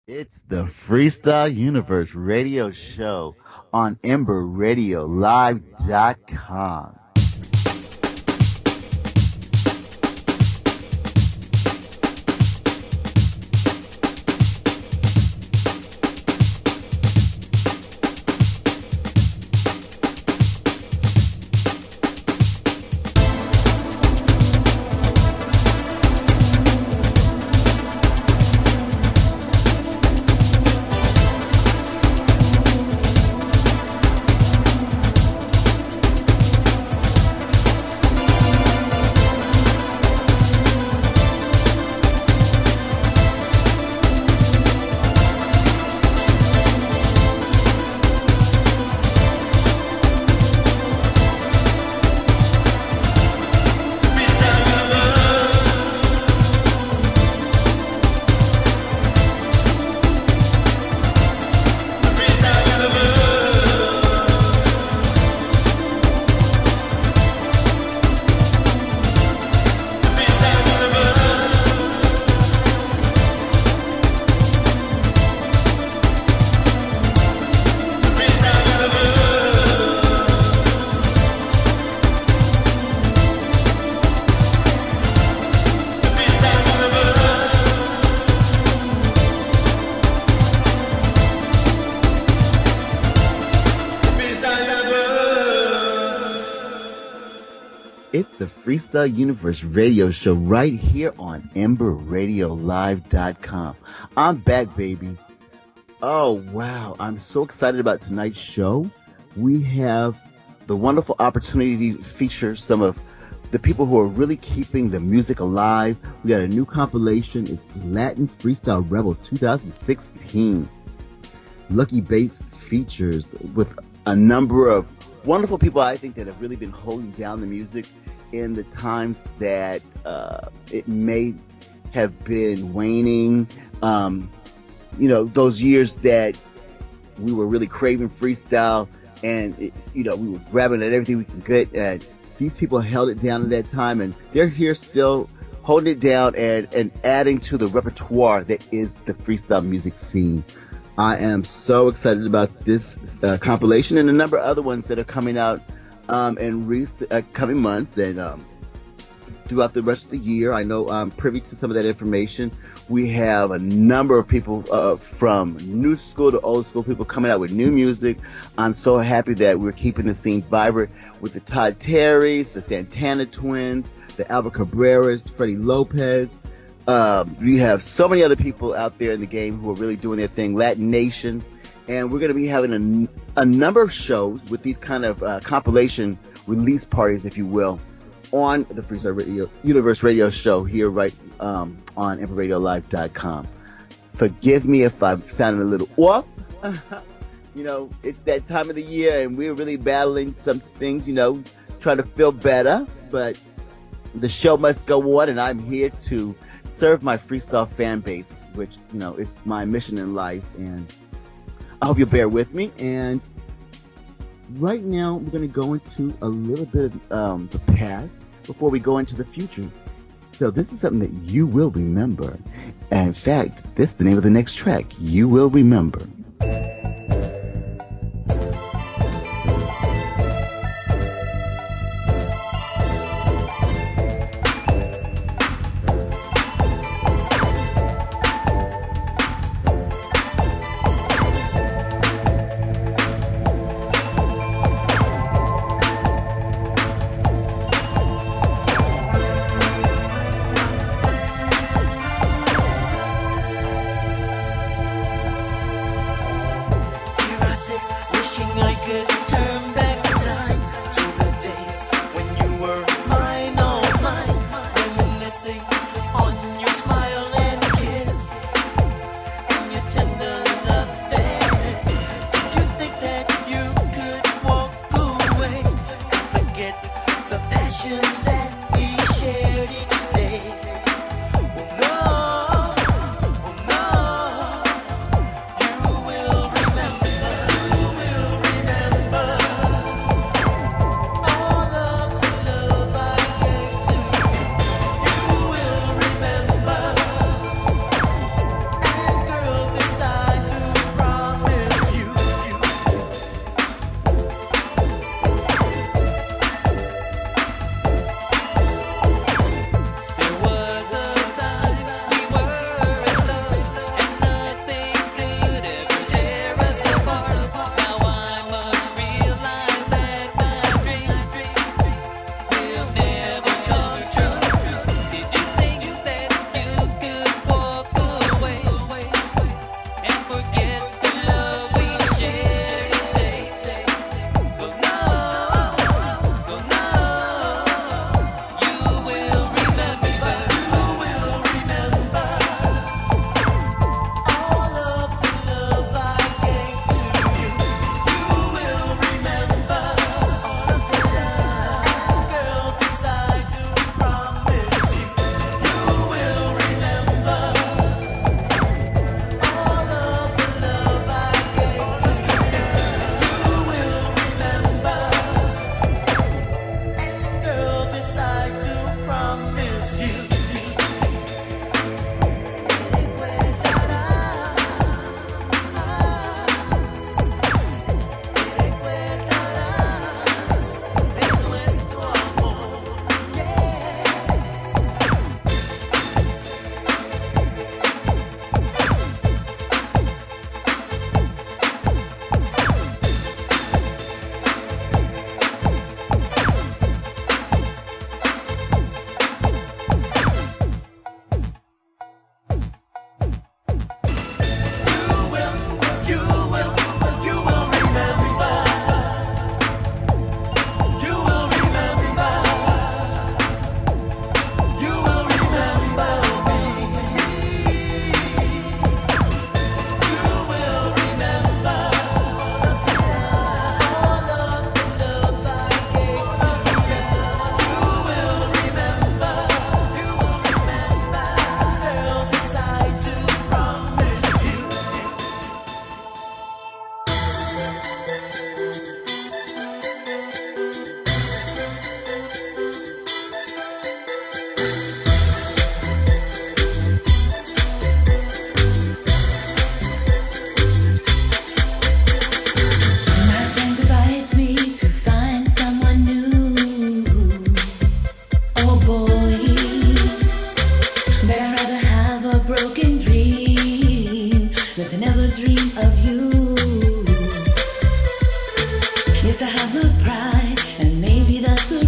It's the Freestyle Universe radio show on EmberRadioLive.com. It's the Freestyle Universe radio show right here on EmberRadioLive.com. I'm back, baby. Oh, wow. I'm so excited about tonight's show. We have the wonderful opportunity to feature some of the people who are really keeping the music alive. We got a new compilation. It's Latin Freestyle Rebel 2016. Lucky Bass features with a number of wonderful people, I think, that have really been holding down the music in the times that it may have been waning. Those years that we were really craving freestyle and, we were grabbing at everything we could get. And these people held it down at that time, and they're here still holding it down and adding to the repertoire that is the freestyle music scene. I am so excited about this compilation and a number of other ones that are coming out in coming months and throughout the rest of the year. I know I'm privy to some of that information. We have a number of people from new school to old school, people coming out with new music. I'm so happy that we're keeping the scene vibrant with the Todd Terrys, the Santana Twins, the Albert Cabreras, Freddie Lopez. We have so many other people out there in the game who are really doing their thing, Latin Nation. And we're going to be having a number of shows with these kind of compilation release parties, if you will, on the Freestyle Radio Universe radio show here right on EmperRadioLive.com. Forgive me if I'm sounding a little off. It's that time of the year and we're really battling some things, trying to feel better. But the show must go on, and I'm here to serve my freestyle fan base, which, it's my mission in life. And I hope you'll bear with me. And right now, we're going to go into a little bit of the past before we go into the future. So this is something that you will remember. And in fact, this is the name of the next track, You Will Remember.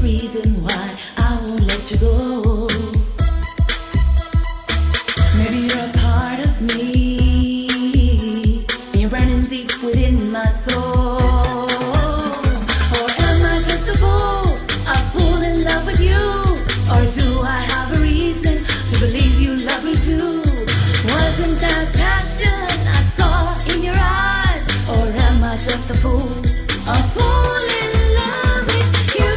reason why I won't let you go. Maybe you're a part of me, and you're burning deep within my soul. Or am I just a fool in love with you? Or do I have a reason to believe you love me too? Wasn't that passion I saw in your eyes? Or am I just a fool in love with you?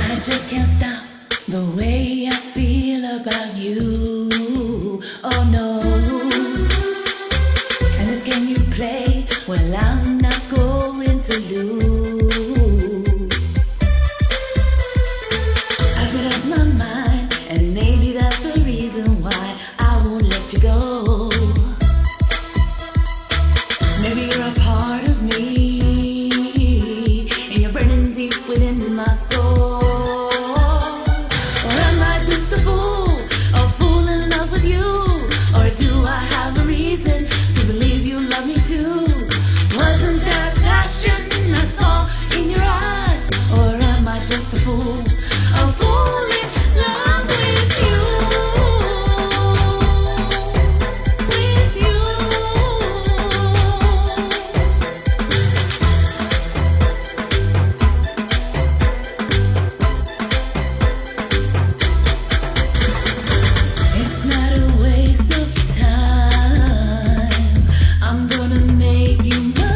I just can't stop the way I feel about you. Oh no. And this game you play, well, I'm not going to lose. I've made up my mind, and maybe that's the reason why I won't let you go. Maybe you're a part of me, and you're burning deep within my soul. Or am I just a fool in love with you? Or do I have a reason to believe you love me too? Wasn't that passion I saw in your eyes? Or am I just a fool in love with you? With you. It's not a waste of time. I'm gonna make you mine.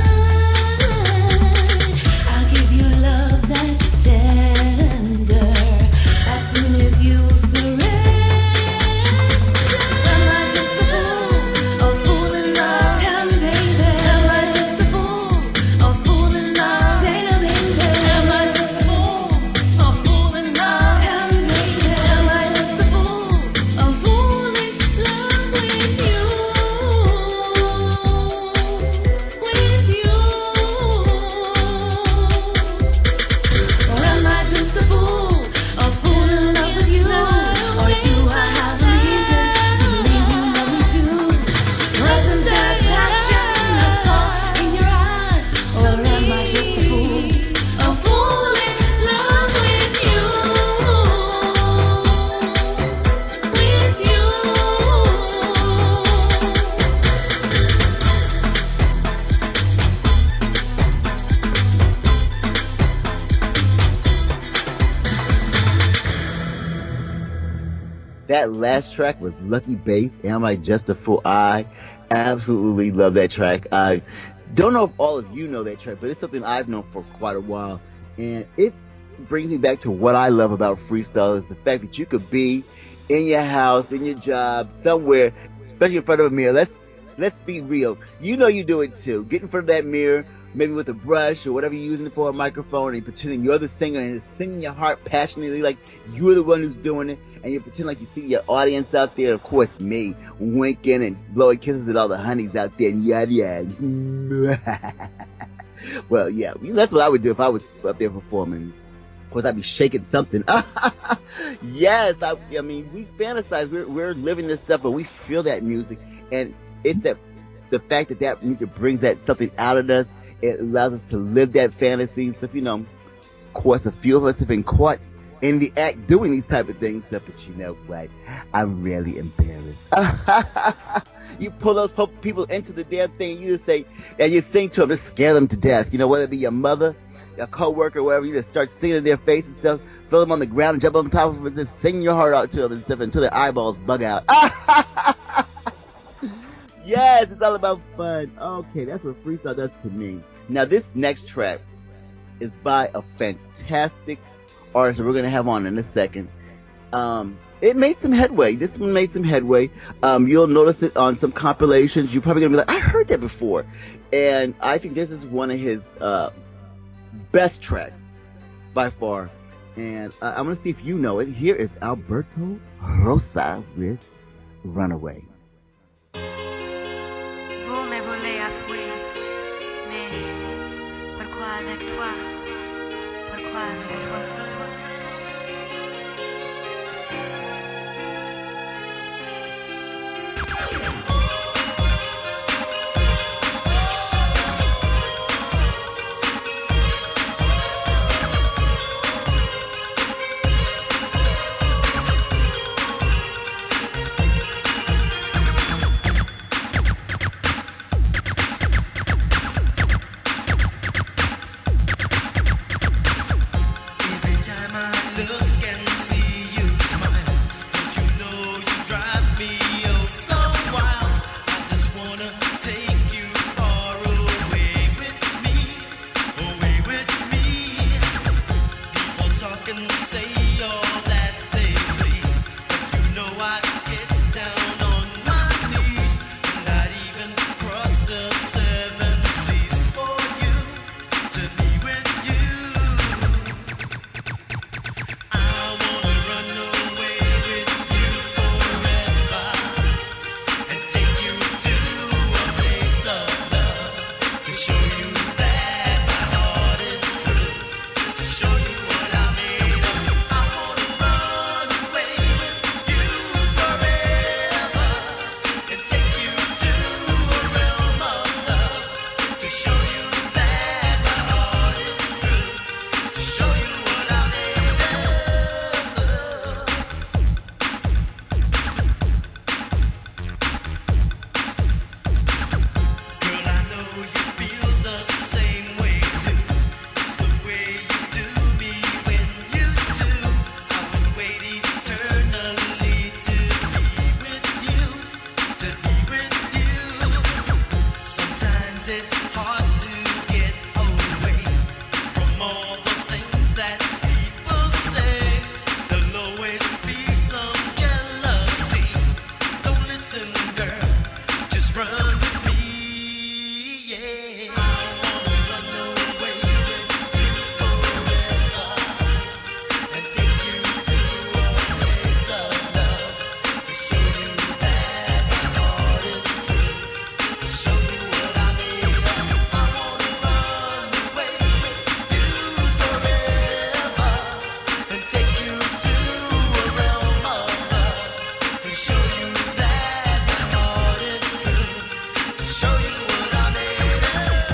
I'll give you love that's tender as soon as you surrender. Am I just a fool in love? Tell me, baby. Am I just a fool in love? Say to me, baby. Am I just a fool in love? Tell me, baby. Am I just a fool in love with you? With you. Or am I just a fool in love with you? Or do I have a reason to believe you love me too? Wasn't that passion I saw in your eyes? Or am I just a fool in love with you? With you. That last track was Lucky Bass. Am I Just a Fool? I absolutely love that track. I don't know if all of you know that track, but it's something I've known for quite a while. And it brings me back to what I love about freestyle is the fact that you could be in your house, in your job, somewhere, especially in front of a mirror. Let's be real. You know you do it too. Get in front of that mirror, maybe with a brush or whatever you're using it for, a microphone, and you're pretending you're the singer and it's singing your heart passionately like you're the one who's doing it, and you pretend like you see your audience out there, of course me, winking and blowing kisses at all the honeys out there and yada yada. Well, yeah, that's what I would do if I was up there performing. Of course, I'd be shaking something. Yes, I mean, we fantasize. We're living this stuff, but we feel that music, and it's the fact that music brings that something out of us. It allows us to live that fantasy. So, of course, a few of us have been caught in the act doing these type of things. But you know what? I'm really embarrassed. You pull those people into the damn thing, and you just say, and you sing to them, just scare them to death. Whether it be your mother, your coworker, wherever, you just start singing in their face and stuff, throw them on the ground and jump on top of them and just sing your heart out to them and stuff until their eyeballs bug out. Yes, it's all about fun. Okay, that's what freestyle does to me. Now, this next track is by a fantastic artist that we're going to have on in a second. It made some headway. This one made some headway. You'll notice it on some compilations. You're probably going to be like, I heard that before. And I think this is one of his best tracks by far. And I'm going to see if you know it. Here is Alberto Rosa with Runaway. Vous me voulez affouer, mais pourquoi avec toi? Pourquoi avec toi? look and see you smile. Don't you know you drive me oh so wild? I just wanna take you far away with me, away with me. People talk and say all that they please, but you know I get down on my knees, and I'd even cross the seven seas for you, to be with you. I wanna run away with you forever, and take you to a place of love, to show you that my heart is true, to show you what I made of. I wanna run away with you forever, and take you to a realm of love, to show you that my heart is true, to show you what I made of. Girl, I know you feel the same way too. It's the way you do me when you do. I would wait eternally to be with you, to be with you. Sometimes it's hard to get away from all those things that people say. There'll always be some jealousy. Don't listen, girl, just run with me, yeah. I wanna run away with you forever, and take you to a place of love, to show you that my heart is true, to show you what I made of. I wanna run away with you forever, and take you to a realm of love, to show you that my heart is true, to show you what I made of.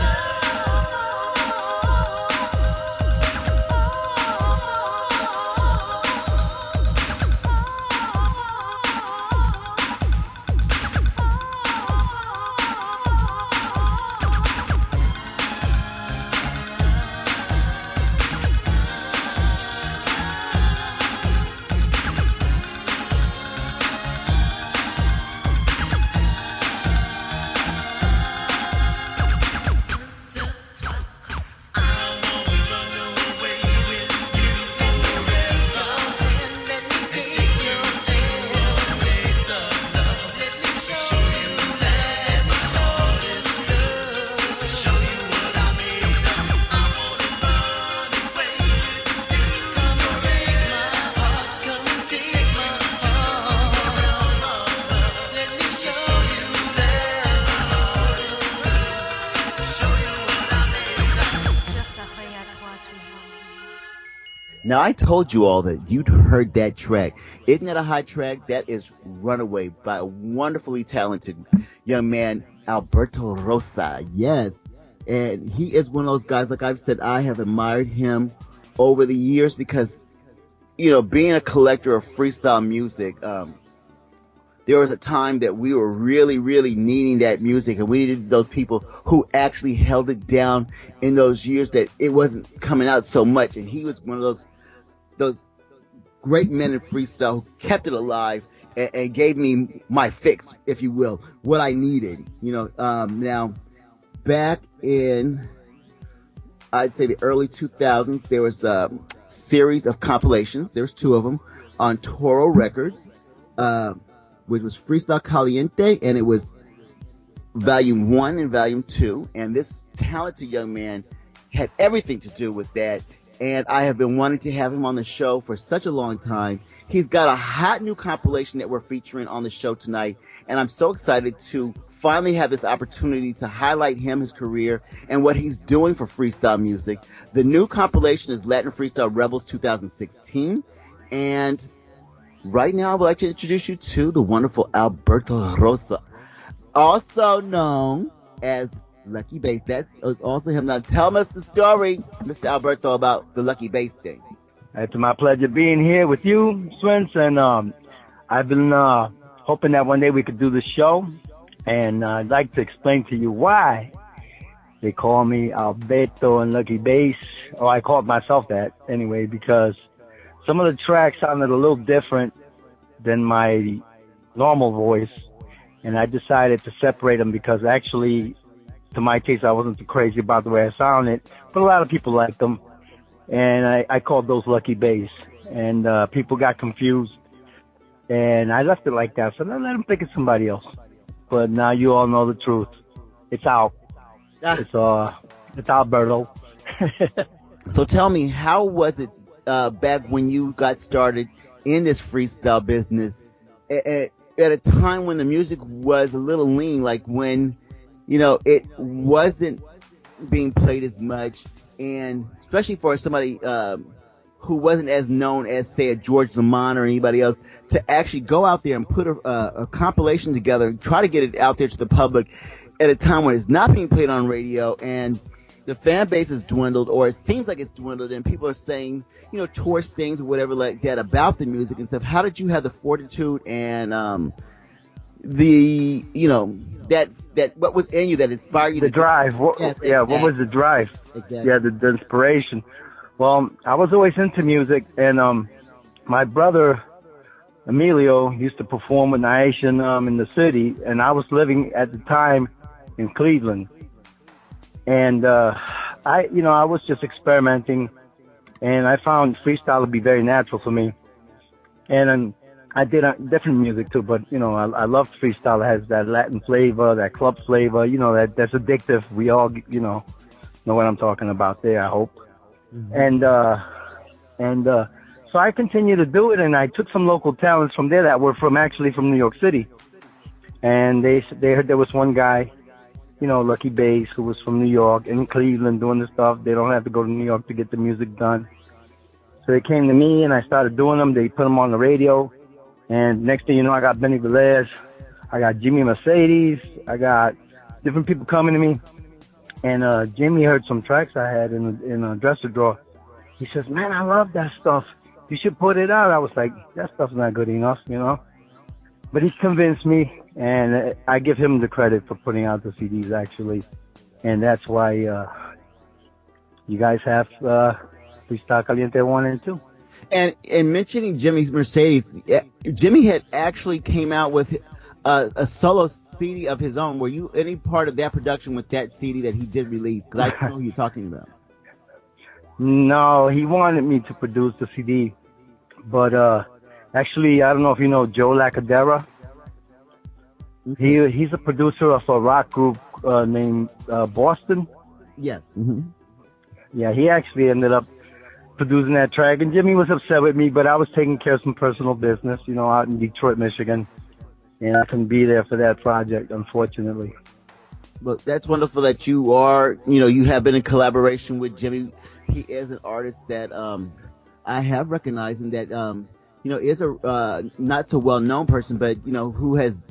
Je serai à toi toujours. Now, I told you all that you'd heard that track. Isn't that a hot track? That is Runaway by a wonderfully talented young man, Alberto Rosa. Yes. And he is one of those guys, like I've said, I have admired him over the years because, you know, being a collector of freestyle music, there was a time that we were really, really needing that music, and we needed those people who actually held it down in those years that it wasn't coming out so much. And he was one of those great men in freestyle who kept it alive and gave me my fix, if you will, what I needed. You know, now back in, I'd say the early 2000s, there was a series of compilations. There's two of them on Toro Records, which was Freestyle Caliente, and it was Volume 1 and Volume 2. And this talented young man had everything to do with that. And I have been wanting to have him on the show for such a long time. He's got a hot new compilation that we're featuring on the show tonight. And I'm so excited to finally have this opportunity to highlight him, his career, and what he's doing for freestyle music. The new compilation is Latin Freestyle Rebels 2016. And right now, I would like to introduce you to the wonderful Alberto Rosa, also known as Lucky Bass. That is also him. Now, tell us the story, Mr. Alberto, about the Lucky Bass thing. It's my pleasure being here with you, Swince, and I've been hoping that one day we could do the show, and I'd like to explain to you why they call me Alberto and Lucky Bass, or I call myself that anyway, because some of the tracks sounded a little different than my normal voice, and I decided to separate them because actually, to my taste, I wasn't too crazy about the way I sounded, but a lot of people liked them, and I called those Lucky Bass, and people got confused, and I left it like that, so let them pick it somebody else. But now you all know the truth. It's out. It's Alberto. So tell me, how was it back when you got started in this freestyle business at a time when the music was a little lean, like when, it wasn't being played as much, and especially for somebody who wasn't as known as, say, a George Lamont or anybody else, to actually go out there and put a compilation together, try to get it out there to the public at a time when it's not being played on radio, and the fan base has dwindled, or it seems like it's dwindled, and people are saying, towards things or whatever like that about the music and stuff. How did you have the fortitude and that what was in you that inspired you? The drive. What was the drive? Exactly. Yeah, the inspiration. Well, I was always into music, and my brother Emilio used to perform with Naishan in the city, and I was living at the time in Cleveland. And I was just experimenting, and I found freestyle to be very natural for me. And I did different music too, but I love freestyle. It has that Latin flavor, that club flavor. That's addictive. We all know what I'm talking about there, I hope. Mm-hmm. And so I continued to do it, and I took some local talents from there that were actually from New York City. And they heard there was one guy, Lucky Bass, who was from New York, in Cleveland doing the stuff. They don't have to go to New York to get the music done. So they came to me, and I started doing them. They put them on the radio. And next thing you know, I got Benny Velez, I got Jimmy Mercedes, I got different people coming to me. And Jimmy heard some tracks I had in a dresser drawer. He says, "Man, I love that stuff. You should put it out." I was like, "That stuff's not good enough, But he convinced me, and I give him the credit for putting out the CDs, actually. And that's why you guys have Freestyle Caliente 1 and 2. And mentioning Jimmy's Mercedes, Jimmy had actually came out with a solo CD of his own. Were you any part of that production with that CD that he did release? Because I know who you're talking about. No, he wanted me to produce the CD, but actually, I don't know if you know Joe Lacadera. Okay. He's a producer of a rock group named Boston. Yes. Mm-hmm. Yeah, he actually ended up producing that track, and Jimmy was upset with me, but I was taking care of some personal business, out in Detroit, Michigan, and I couldn't be there for that project, unfortunately. But that's wonderful that you are, you have been in collaboration with Jimmy. He is an artist that I have recognized, and that is a not so well known person, but who has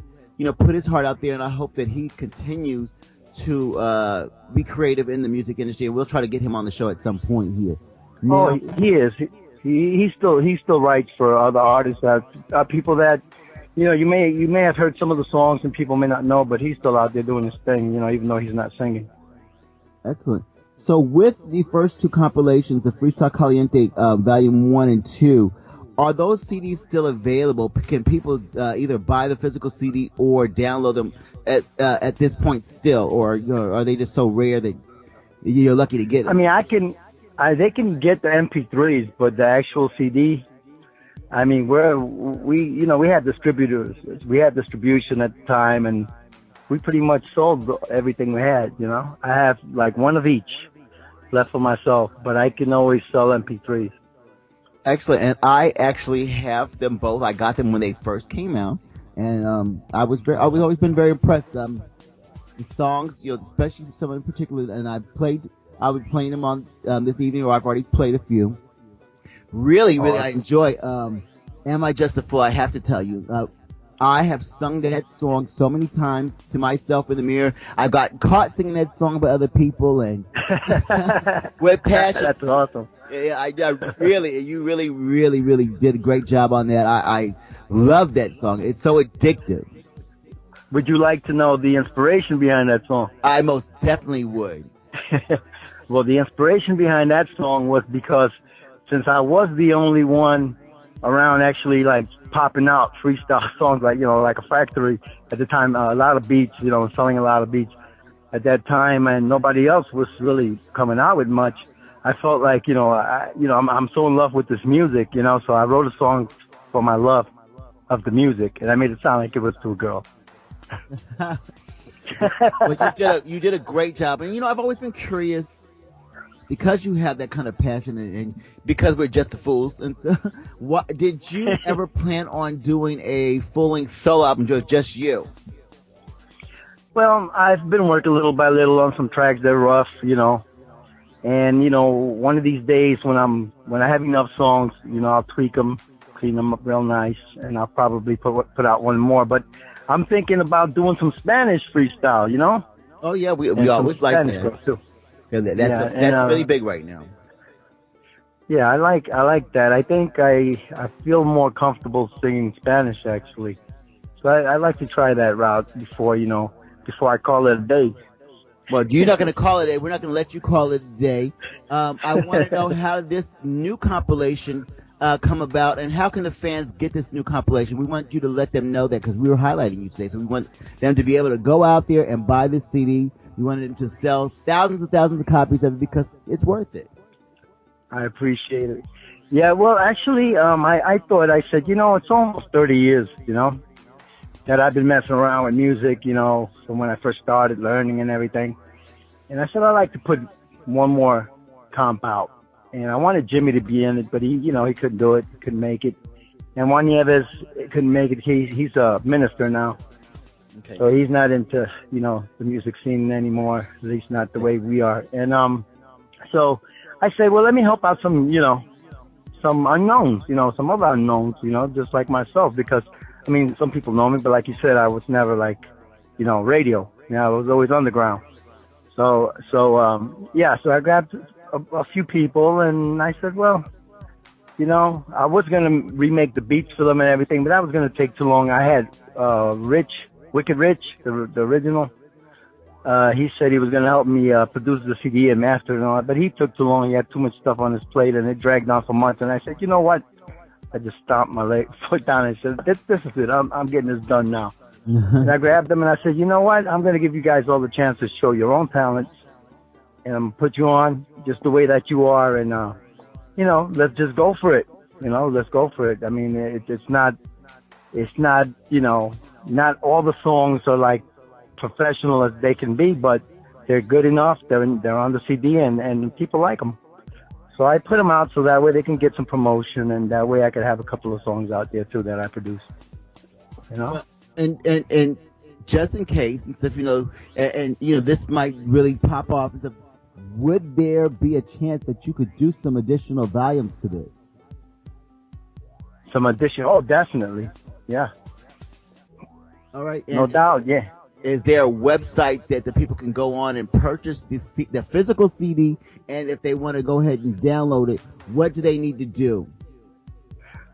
put his heart out there, and I hope that he continues to be creative in the music industry, and we'll try to get him on the show at some point here. Now, he is. He still writes for other artists, people that you may have heard some of the songs and people may not know, but he's still out there doing his thing, even though he's not singing. Excellent. So with the first two compilations, the Freestyle Caliente Volume 1 and 2, are those CDs still available? Can people either buy the physical CD or download them at this point still? Or are they just so rare that you're lucky to get them? I mean, they can get the MP3s, but the actual CD, I mean, we had distributors. We had distribution at the time, and we pretty much sold everything we had, I have like one of each left for myself, but I can always sell MP3s. Excellent. And I actually have them both. I got them when they first came out, and I've always been very impressed. The songs, especially some in particular, and I'll be playing them on this evening, or I've already played a few. Really, I enjoy Am I Just a Fool? I have to tell you, I have sung that song so many times to myself in the mirror. I've got caught singing that song by other people, and with passion. That's awesome. Yeah, you really did a great job on that. I love that song. It's so addictive. Would you like to know the inspiration behind that song? I most definitely would. Well, the inspiration behind that song was because since I was the only one around actually like popping out freestyle songs, like, like a factory at the time, a lot of beats, selling a lot of beats at that time, and nobody else was really coming out with much. I felt like, I'm so in love with this music, so I wrote a song for my love of the music, and I made it sound like it was to a girl. Well, you did a great job, and I've always been curious because you have that kind of passion, and because we're just the fools. And so, what did you ever plan on doing a full-length solo album, just you? Well, I've been working little by little on some tracks that are rough, and one of these days when I have enough songs, I'll tweak them, clean them up real nice, and I'll probably put out one more. But I'm thinking about doing some Spanish freestyle, Oh yeah, we always like Spanish that. too. Yeah, that's really big right now. Yeah, I like that. I think I feel more comfortable singing Spanish actually. So I like to try that route before I call it a day. Well, you're not going to call it a day. We're not going to let you call it a day. I want to know how this new compilation come about, and how can the fans get this new compilation? We want you to let them know that, because we were highlighting you today. So we want them to be able to go out there and buy this CD. We wanted them to sell thousands and thousands of copies of it because it's worth it. I appreciate it. Yeah, well, actually, I said, it's almost 30 years, that I've been messing around with music, from when I first started learning and everything. And I said, I'd like to put one more comp out. And I wanted Jimmy to be in it, but he couldn't do it, couldn't make it. And Juan Nieves couldn't make it. He's a minister now. Okay. So he's not into, the music scene anymore, at least not the way we are. And so I say, well, let me help out some, some unknowns, some other unknowns, just like myself, because, some people know me, but like you said, I was never like, radio. I was always underground. So I grabbed a few people, and I said, well, I was going to remake the beats for them and everything, but that was going to take too long. I had Wicked Rich, the original. He said he was going to help me produce the CD and master it and all that, but he took too long. He had too much stuff on his plate, and it dragged on for months. And I said, you know what? I just stomped my foot down and said, this is it. I'm getting this done now. And I grabbed them and I said, you know what? I'm going to give you guys all the chance to show your own talents, and I'm going to put you on just the way that you are, and let's just go for it. Let's go for it. It's not, not all the songs are like professional as they can be, but they're good enough. They're on the CD, and people like them. So I put them out so that way they can get some promotion, and that way I could have a couple of songs out there too that I produce. And just in case and stuff, and this might really pop off and stuff, would there be a chance that you could do some additional volumes to this? Some additional? Oh, definitely. Yeah. All right. No doubt. Yeah. Is there a website that the people can go on and purchase the physical CD? And if they want to go ahead and download it, what do they need to do?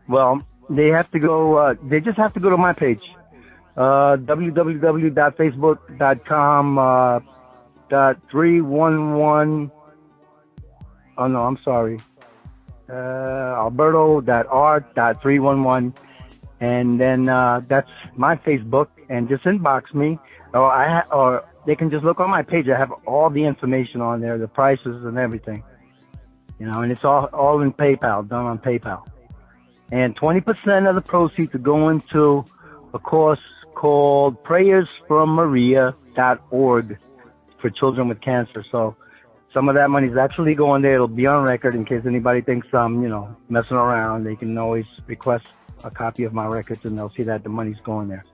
Well, they have to go. They just have to go to my page, www.facebook.com .311. Oh no, I'm sorry. Alberto.art.311, and then that's my Facebook, and just inbox me, or they can just look on my page. I have all the information on there, the prices and everything, and it's all in PayPal, done on PayPal. And 20% of the proceeds are going to a course called prayersfrommaria.org for children with cancer. So some of that money is actually going there. It'll be on record in case anybody thinks I'm, messing around. They can always request a copy of my records, and they'll see that the money's going there.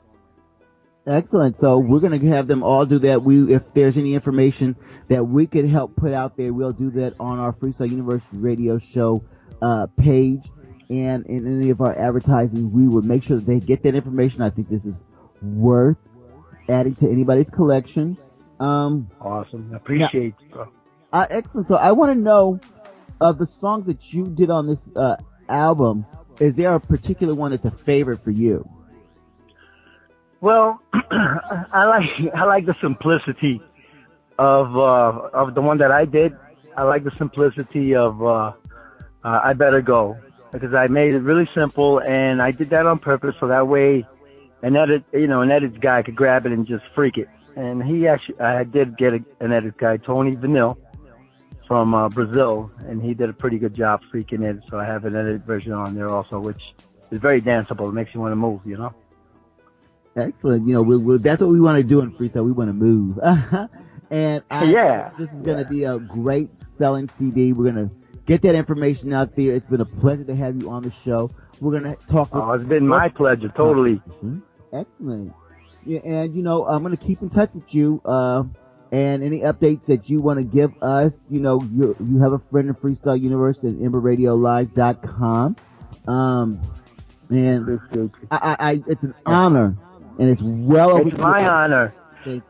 Excellent. So we're going to have them all do that. If there's any information that we could help put out there, we'll do that on our Freestyle University radio show page, and in any of our advertising, we would make sure that they get that information. I think this is worth adding to anybody's collection. Awesome. Appreciate it, bro. Excellent. So I want to know, of the songs that you did on this album, is there a particular one that's a favorite for you? Well, I like the simplicity of the one that I did. I like the simplicity of I better go because I made it really simple, and I did that on purpose so that way an edit guy could grab it and just freak it. And I did get an edit guy, Tony Vanille from Brazil, and he did a pretty good job freaking it. So I have an edited version on there also, which is very danceable. It makes you want to move, you know. Excellent. You know, that's what we want to do in freestyle. We want to move. And this is going to be a great selling CD. We're going to get that information out there. It's been a pleasure to have you on the show. We're going to talk. It's been my pleasure. Totally. Excellent. Yeah, and you know, I'm going to keep in touch with you. And any updates that you want to give us, you know, you have a friend in Freestyle Universe at EmberRadioLive.com. And it's an honor, and it's It's my honor.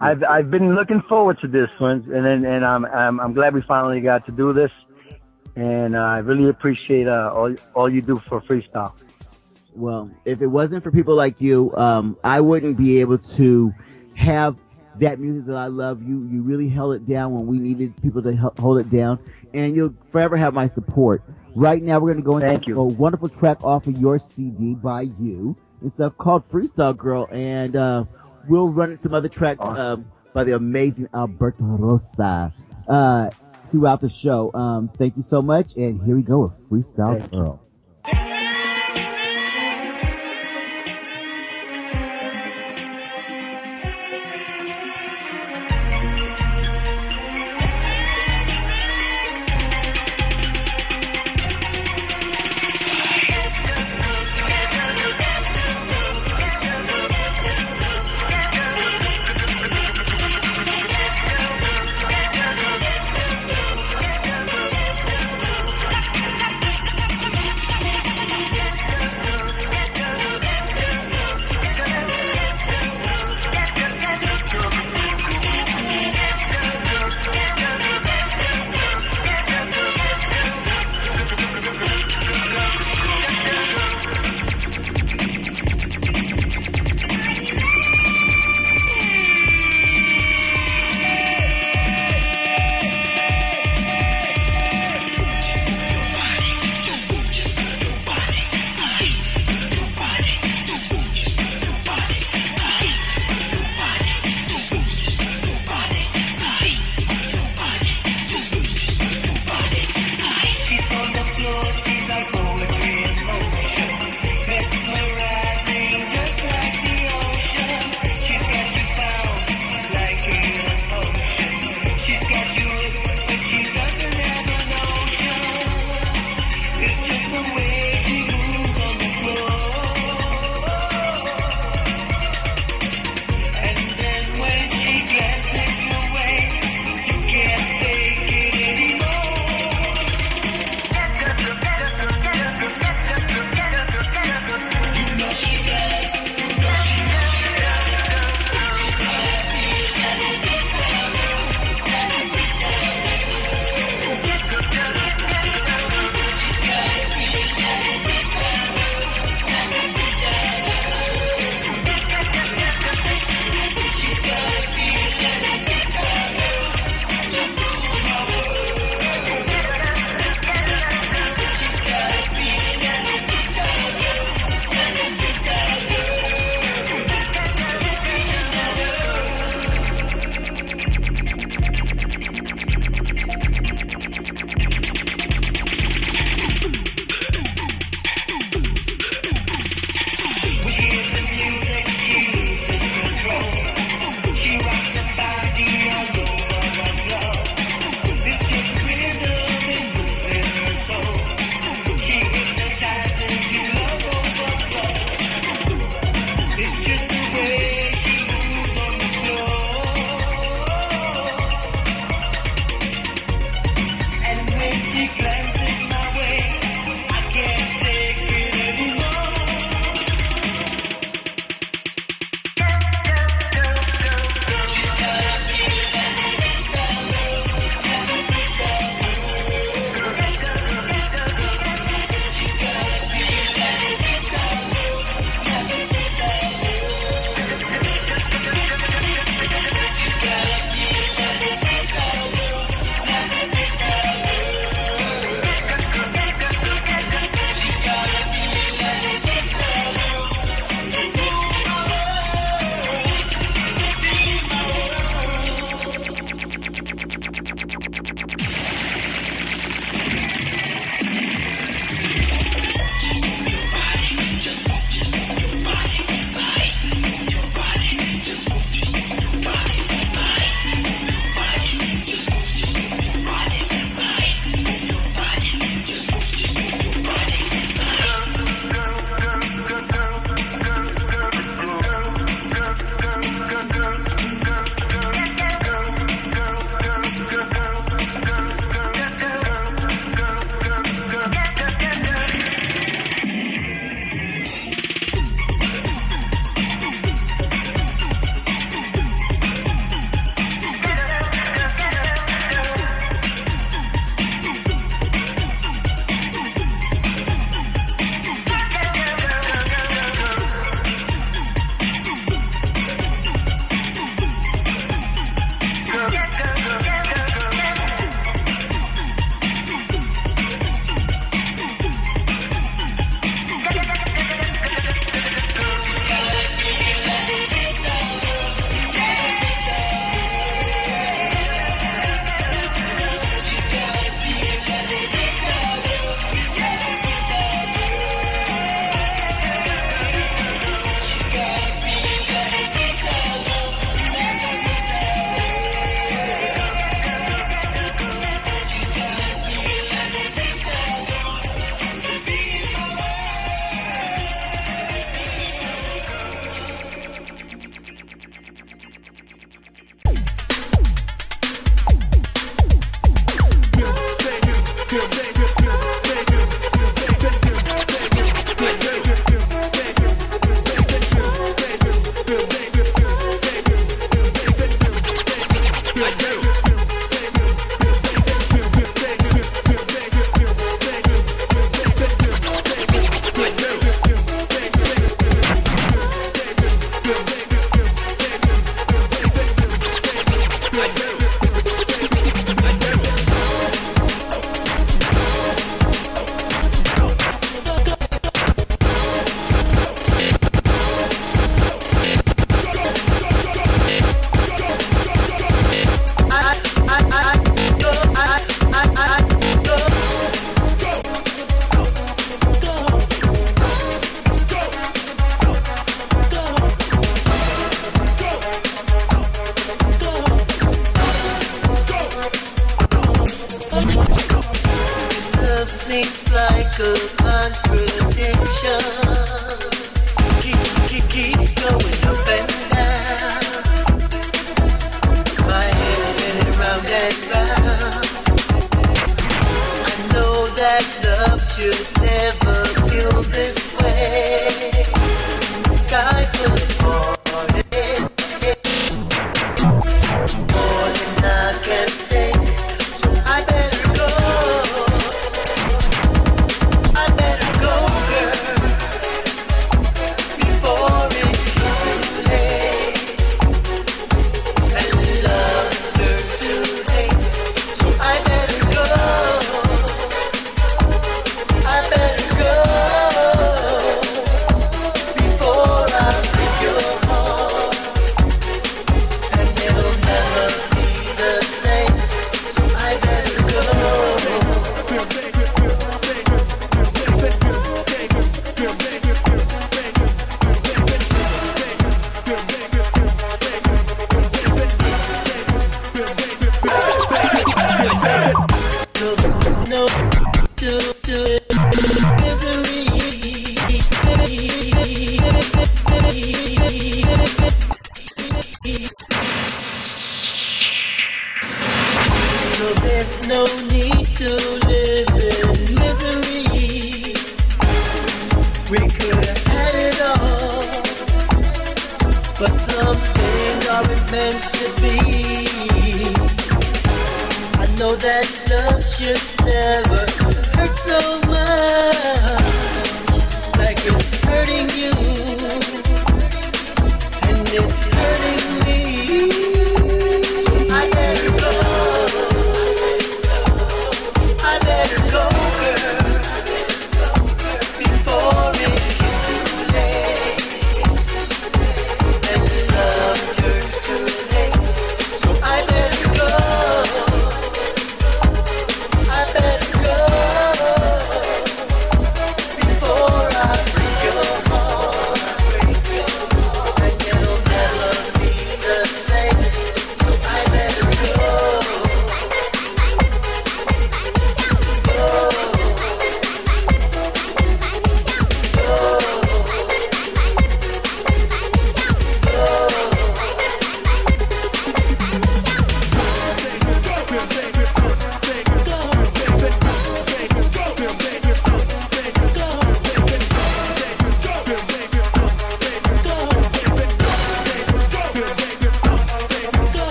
I've been looking forward to this one, and I'm glad we finally got to do this, and I really appreciate all you do for freestyle. Well, if it wasn't for people like you, I wouldn't be able to have that music that I love. You really held it down when we needed people to hold it down, and you'll forever have my support. Right now, we're going to go into a wonderful track off of your CD by you and stuff called Freestyle Girl, and we'll run some other tracks by the amazing Alberto Rosa throughout the show. Thank you so much, and here we go with Freestyle Girl.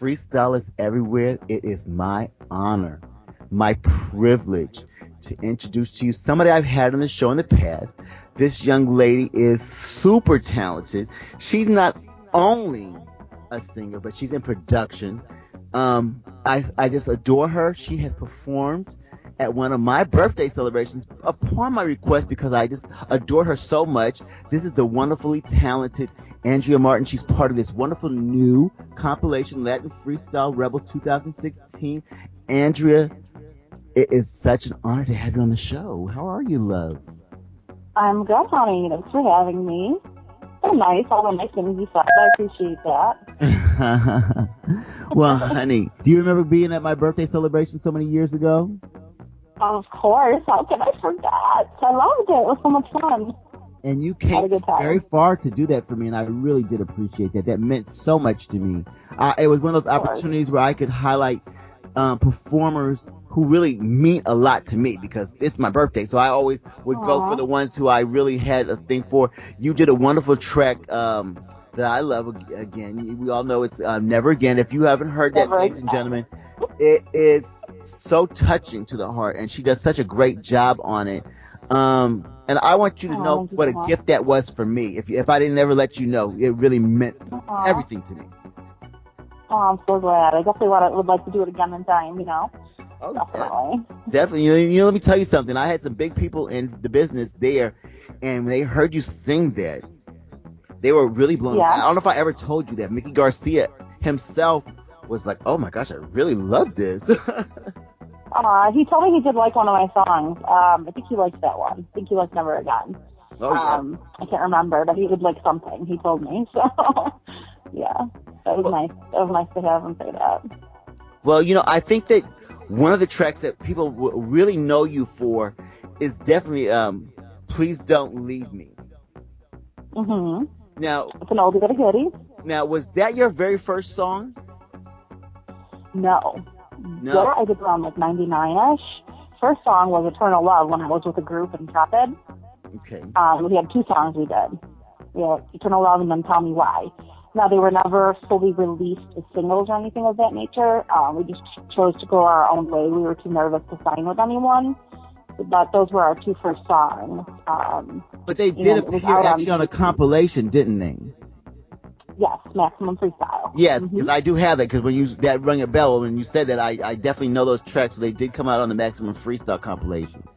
Freestyle is everywhere. It is my honor, my privilege to introduce to you somebody I've had on the show in the past. This young lady is super talented. She's not only a singer, but she's in production. I just adore her. She has performed at one of my birthday celebrations upon my request because I just adore her so much. This is the wonderfully talented Andrea Martin. She's part of this wonderful new compilation, Latin Freestyle Rebels 2016. Andrea, it is such an honor to have you on the show. How are you, love? I'm good, honey. Thanks for having me. So nice. All the nice things you said. I appreciate that. Well, honey, do you remember being at my birthday celebration so many years ago? Of course. How could I forget? I loved it. It was so much fun. And you came very far to do that for me, and I really did appreciate that. That meant so much to me. It was one of those opportunities where I could highlight performers who really mean a lot to me because it's my birthday. So I always would go for the ones who I really had a thing for. You did a wonderful track that I love. Again, we all know it's Never Again. If you haven't heard that, ladies and gentlemen, it is so touching to the heart, and she does such a great job on it. And I want you to Oh, know thank you what so a much. gift that was for me. If I didn't ever let you know, it really meant Aw. everything to me. Oh, I'm so glad. I definitely would like to do it again in time, you know? Oh, Definitely. yes. Definitely. Let me tell you something. I had some big people in the business there, and when they heard you sing that, they were really blown away. Yeah. I don't know if I ever told you that. Mickey Garcia himself was like, oh my gosh, I really love this. He told me he did like one of my songs. I think he likes that one. I think he likes Never Again. Oh, yeah. I can't remember, but he would like something. He told me. So, yeah. That was nice. That was nice to have him say that. Well, I think that one of the tracks that people really know you for is definitely Please Don't Leave Me. Mm-hmm. Now, It's an oldie but a goodie. was that your very first song? No. No. That I did around like 99-ish. First song was Eternal Love when I was with a group in Intrepid. Okay. We had 2 songs we did. We had Eternal Love and then Tell Me Why. Now, they were never fully released as singles or anything of that nature. We just chose to go our own way. We were too nervous to sign with anyone. But those were our 2 first songs. But they did appear actually on a compilation, didn't they? Yes, Maximum Freestyle. Yes, because I do have that. Because that rang a bell when you said that. I definitely know those tracks. So they did come out on the Maximum Freestyle compilations.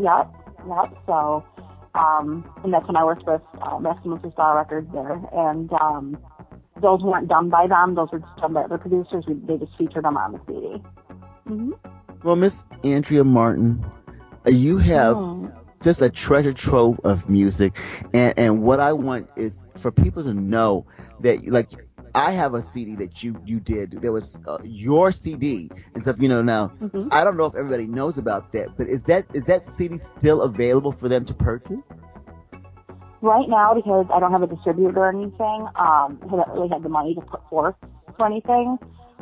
Yep. So, and that's when I worked with Maximum Freestyle Records there. And those weren't done by them. Those were just done by other producers. They just featured them on the CD. Mm-hmm. Well, Miss Andrea Martin, you have just a treasure trove of music, and what I want is for people to know that, like, I have a CD that you did. There was your CD and stuff. Now I don't know if everybody knows about that, but is that CD still available for them to purchase? Right now, because I don't have a distributor or anything, I haven't really had the money to put forth for anything.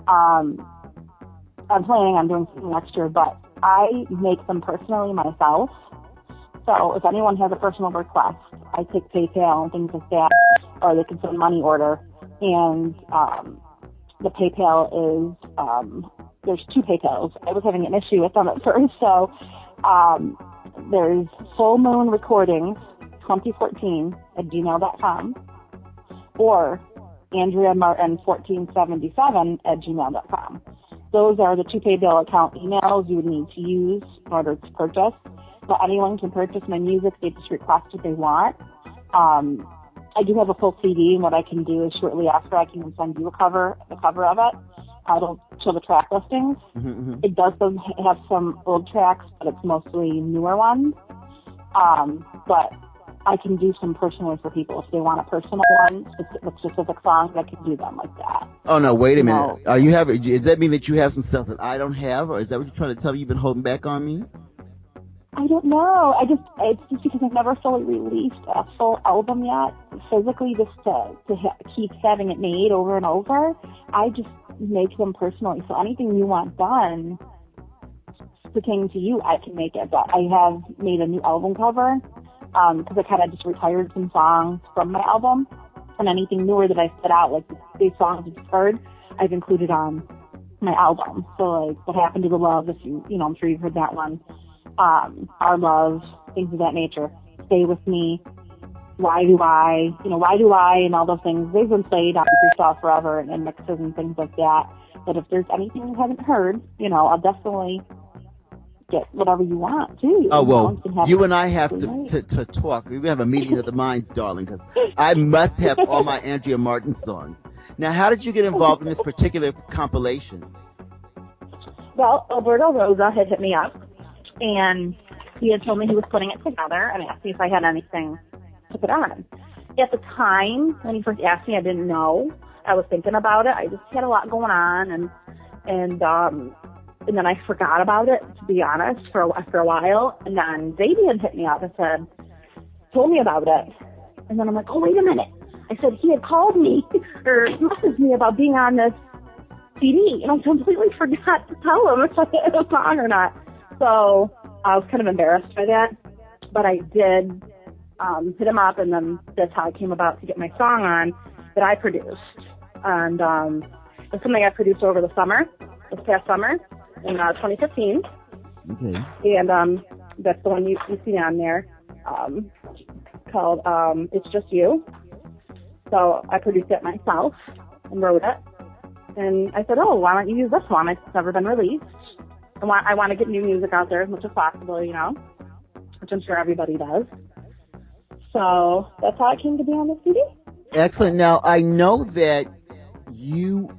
I'm planning on doing something next year, but I make them personally myself. So if anyone has a personal request, I take PayPal and things like that, or they can send money order. And the PayPal is, there's 2 PayPals. I was having an issue with them at first. So there's Full Moon Recordings 2014 at gmail.com or Andrea Martin 1477 at gmail.com. Those are the 2 PayPal account emails you would need to use in order to purchase. But anyone can purchase my music. They just request what they want. I do have a full CD, and what I can do is shortly after I can send you the cover of it. It'll show the track listings. Mm-hmm. It does have some old tracks, but it's mostly newer ones. But I can do some personally for people. If they want a personal one with specific songs, I can do them like that. Oh, no, wait a minute. Does that mean that you have some stuff that I don't have, or is that what you're trying to tell me you've been holding back on me? I don't know. It's just because I've never fully released a full album yet, physically, just to keep having it made over and over. I just make them personally. So anything you want done pertaining to you, I can make it. But I have made a new album cover because I kind of just retired some songs from my album. And anything newer that I put out, like these songs you've heard, I've included on my album. So like What Happened to the Love, if I'm sure you've heard that one. Our Love, things of that nature. Stay With Me, Why Do I, and all those things. They've been played on Freestyle forever and mixes and things like that. But if there's anything you haven't heard, I'll definitely get whatever you want too. Oh, well, you and I have to talk. We have a meeting of the minds, darling, because I must have all my Andrea Martin songs. Now, how did you get involved in this particular compilation? Well, Alberto Rosa had hit me up, and he had told me he was putting it together and asked me if I had anything to put on. At the time, when he first asked me, I didn't know. I was thinking about it. I just had a lot going on, and then I forgot about it, to be honest, for a while. And then Davian hit me up and told me about it. And then I'm like, oh, wait a minute. I said, he had called me or messaged me about being on this CD, and I completely forgot to tell him if I had a song or not. So I was kind of embarrassed by that, but I did hit him up, and then that's how I came about to get my song on that I produced. And it's something I produced over this past summer, in 2015. Okay. And That's the one you see on there, called It's Just You. So I produced it myself and wrote it. And I said, oh, why don't you use this one? It's never been released. I want to get new music out there as much as possible, you know, which I'm sure everybody does. So that's how it came to be on the CD. Excellent. Now, I know that you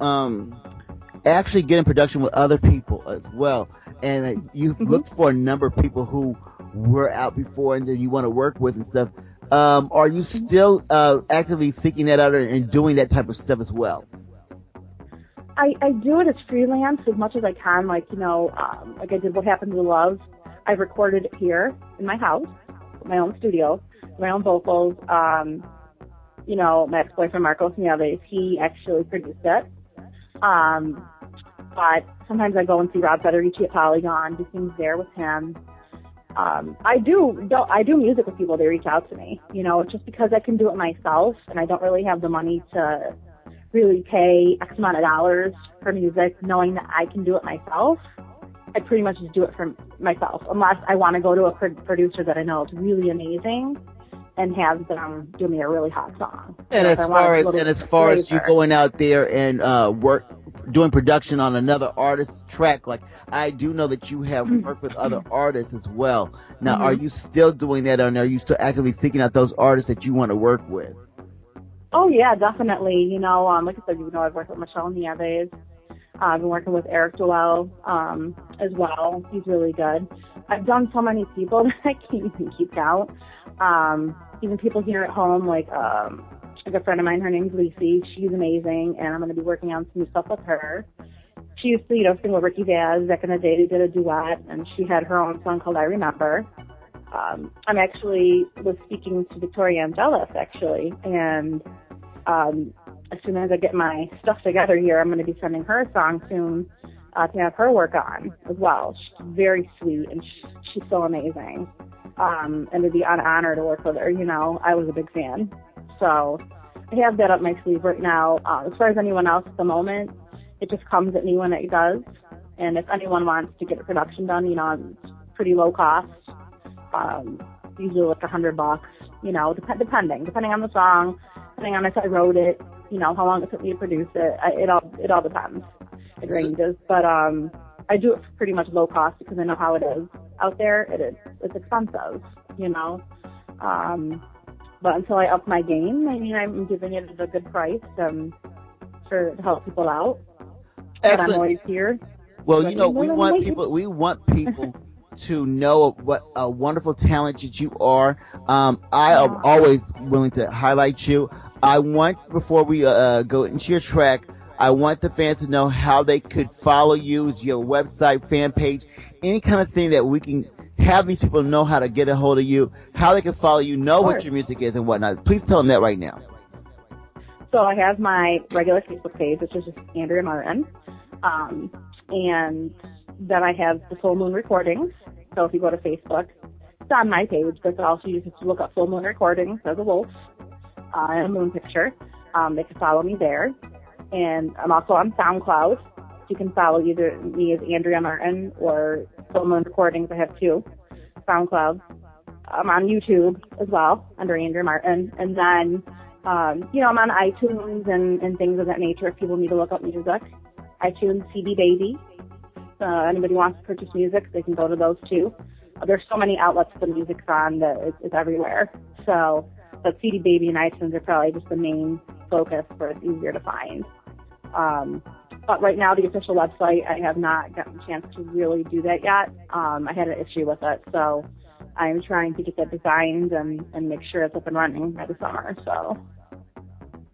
actually get in production with other people as well, and you've looked for a number of people who were out before and that you want to work with and stuff. Are you still actively seeking that out and doing that type of stuff as well? I do it as freelance as much as I can. Like, you know, like I did What Happened to Love. I recorded it here in my house, my own studio, my own vocals. You know, my ex-boyfriend Marcos Nieves, he actually produced it. But sometimes I go and see Rob Federici at Polygon, do things there with him. I do music with people. They reach out to me. You know, just because I can do it myself and I don't really have the money to really pay X amount of dollars for music, knowing that I can do it myself, I pretty much just do it for myself, unless I want to go to a producer that I know is really amazing and have them do me a really hot song. And as far as you going out there and doing production on another artist's track, like I do know that you have worked with other artists as well. Now, are you still doing that, or are you still actively seeking out those artists that you want to work with? Oh yeah, definitely. You know, like I said, you know, I've worked with Michelle Nieves. I've been working with Eric Joel as well. He's really good. I've done so many people that I can't even keep count. Even people here at home, like a good friend of mine, her name's Lacey. She's amazing, and I'm going to be working on some new stuff with her. She used to, you know, sing with Ricky Vaz back in the day. They did a duet, and she had her own song called I Remember. I'm actually was speaking to Victoria Angelis, actually, and as soon as I get my stuff together here, I'm going to be sending her a song soon to have her work on as well. She's very sweet, and she's so amazing. And it'd be an honor to work with her. You know, I was a big fan. So I have that up my sleeve right now. As far as anyone else at the moment, it just comes at me when it does. And if anyone wants to get a production done, you know, it's pretty low cost. Usually like $100, you know, depending on the song, depending on if I wrote it, you know, how long it took me to produce it. It all depends. It ranges. But I do it for pretty much low cost because I know how it is out there. It's expensive, you know. But until I up my game, I mean, I'm giving it at a good price to help people out. Excellent. But I'm always here. Well, you know, we want people to know what a wonderful talent that you are. I am always willing to highlight you. I want, before we go into your track, I want the fans to know how they could follow you, your website, fan page, any kind of thing that we can have these people know how to get a hold of you, how they can follow you, know what your music is and whatnot. Please tell them that right now. So I have my regular Facebook page, which is just Andrea Martin. And then I have the Full Moon Recordings. So if you go to Facebook, it's on my page, but also you just look up Full Moon Recordings as a wolf and a moon picture. They can follow me there. And I'm also on SoundCloud. You can follow either me as Andrea Martin or Full Moon Recordings. I have two SoundCloud. I'm on YouTube as well under Andrea Martin. And then, you know, I'm on iTunes and things of that nature if people need to look up music. iTunes, CD Baby. Anybody wants to purchase music, they can go to those too. There's so many outlets the music's on that it's everywhere. So, but CD Baby and iTunes are probably just the main focus where it's easier to find. But right now, the official website, I have not gotten a chance to really do that yet. I had an issue with it, so I'm trying to get that designed and make sure it's up and running by the summer. So,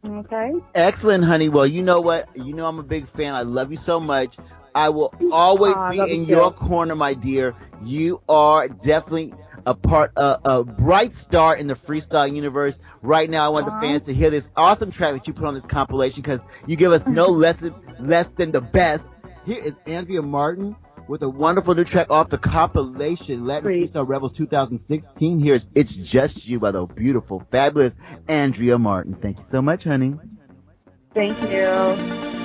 okay. Excellent, honey. Well, you know what? You know I'm a big fan. I love you so much. I will always be in your corner, my dear. You are definitely a bright star in the freestyle universe. Right now, I want the fans to hear this awesome track that you put on this compilation because you give us no less than the best. Here is Andrea Martin with a wonderful new track off the compilation Latin Freestyle Rebels 2016. Here's It's Just You by the beautiful, fabulous Andrea Martin. Thank you so much, honey. Thank you.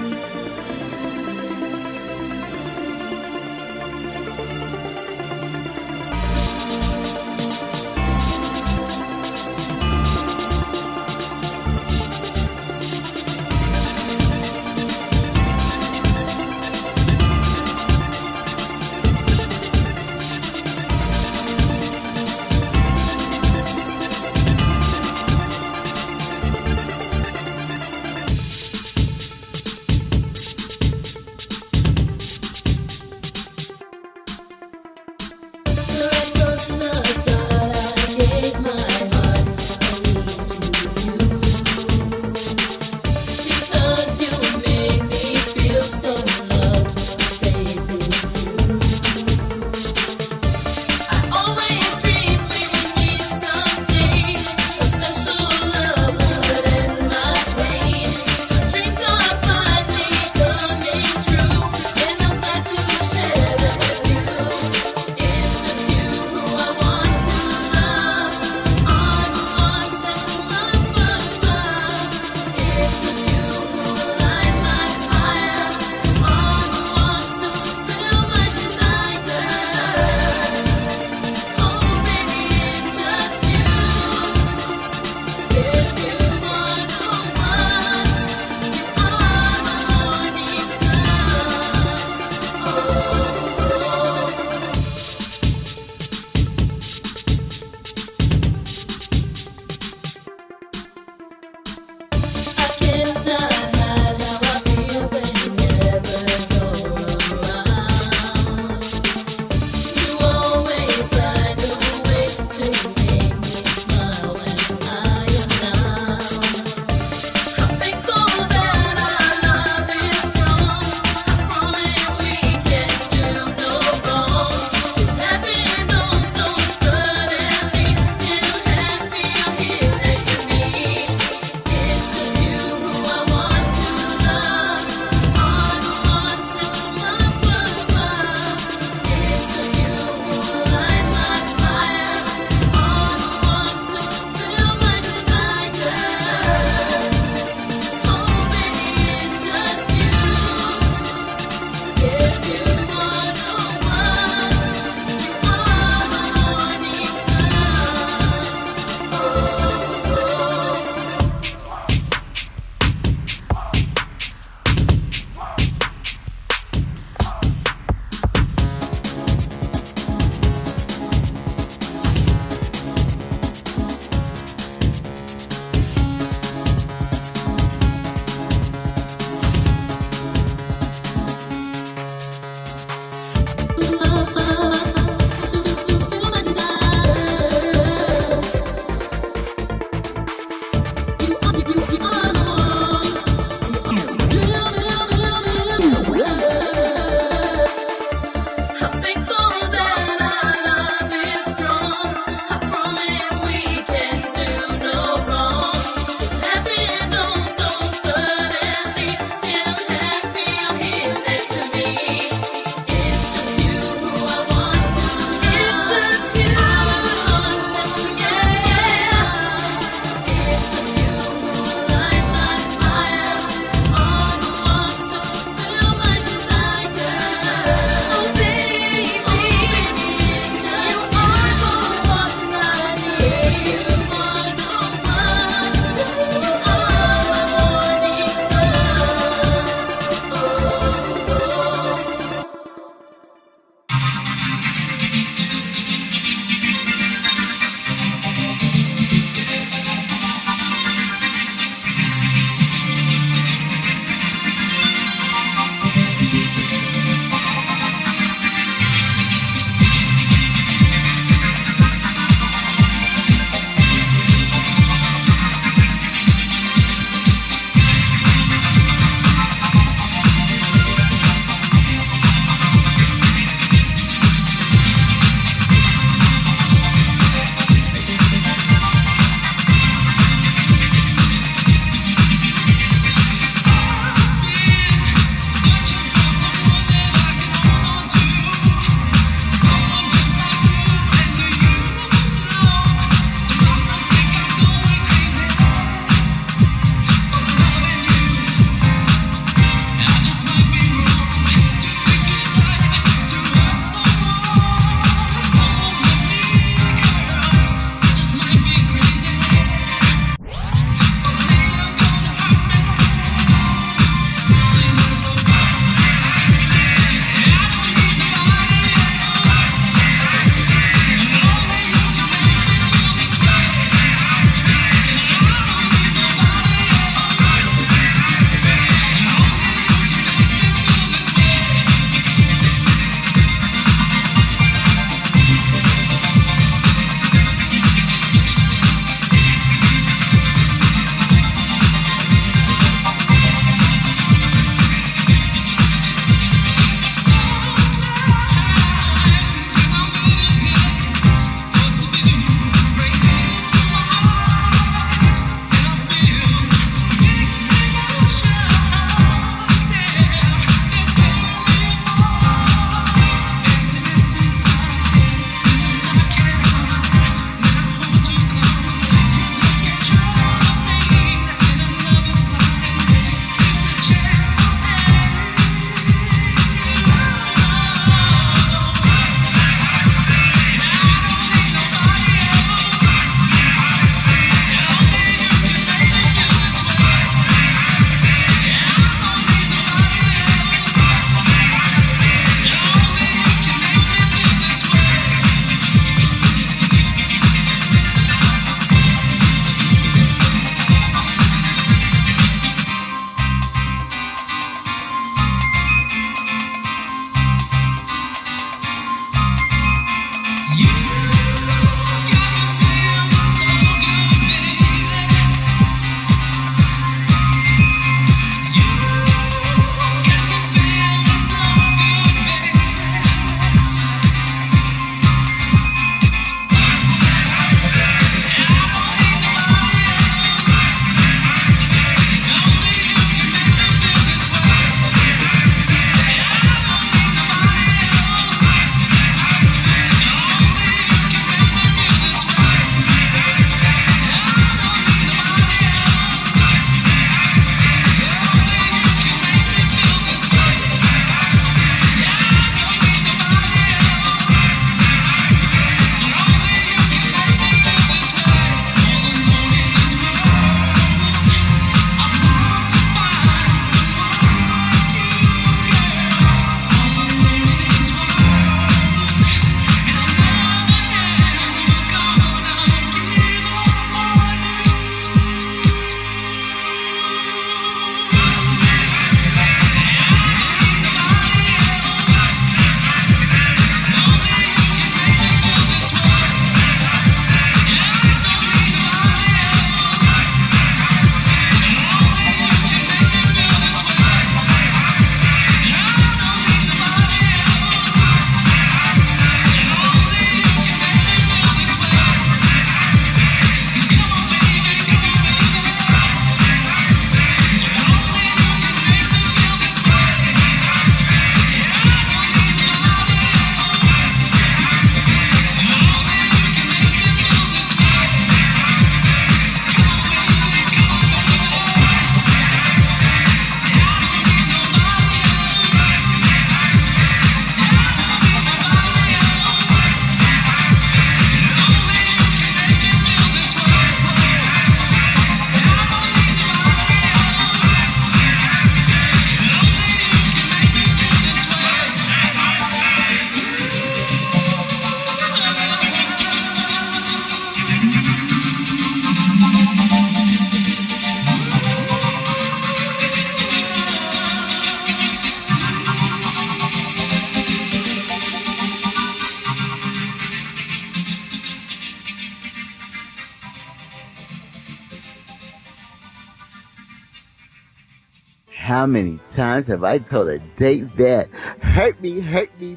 how many times have I told a date that? Hurt me,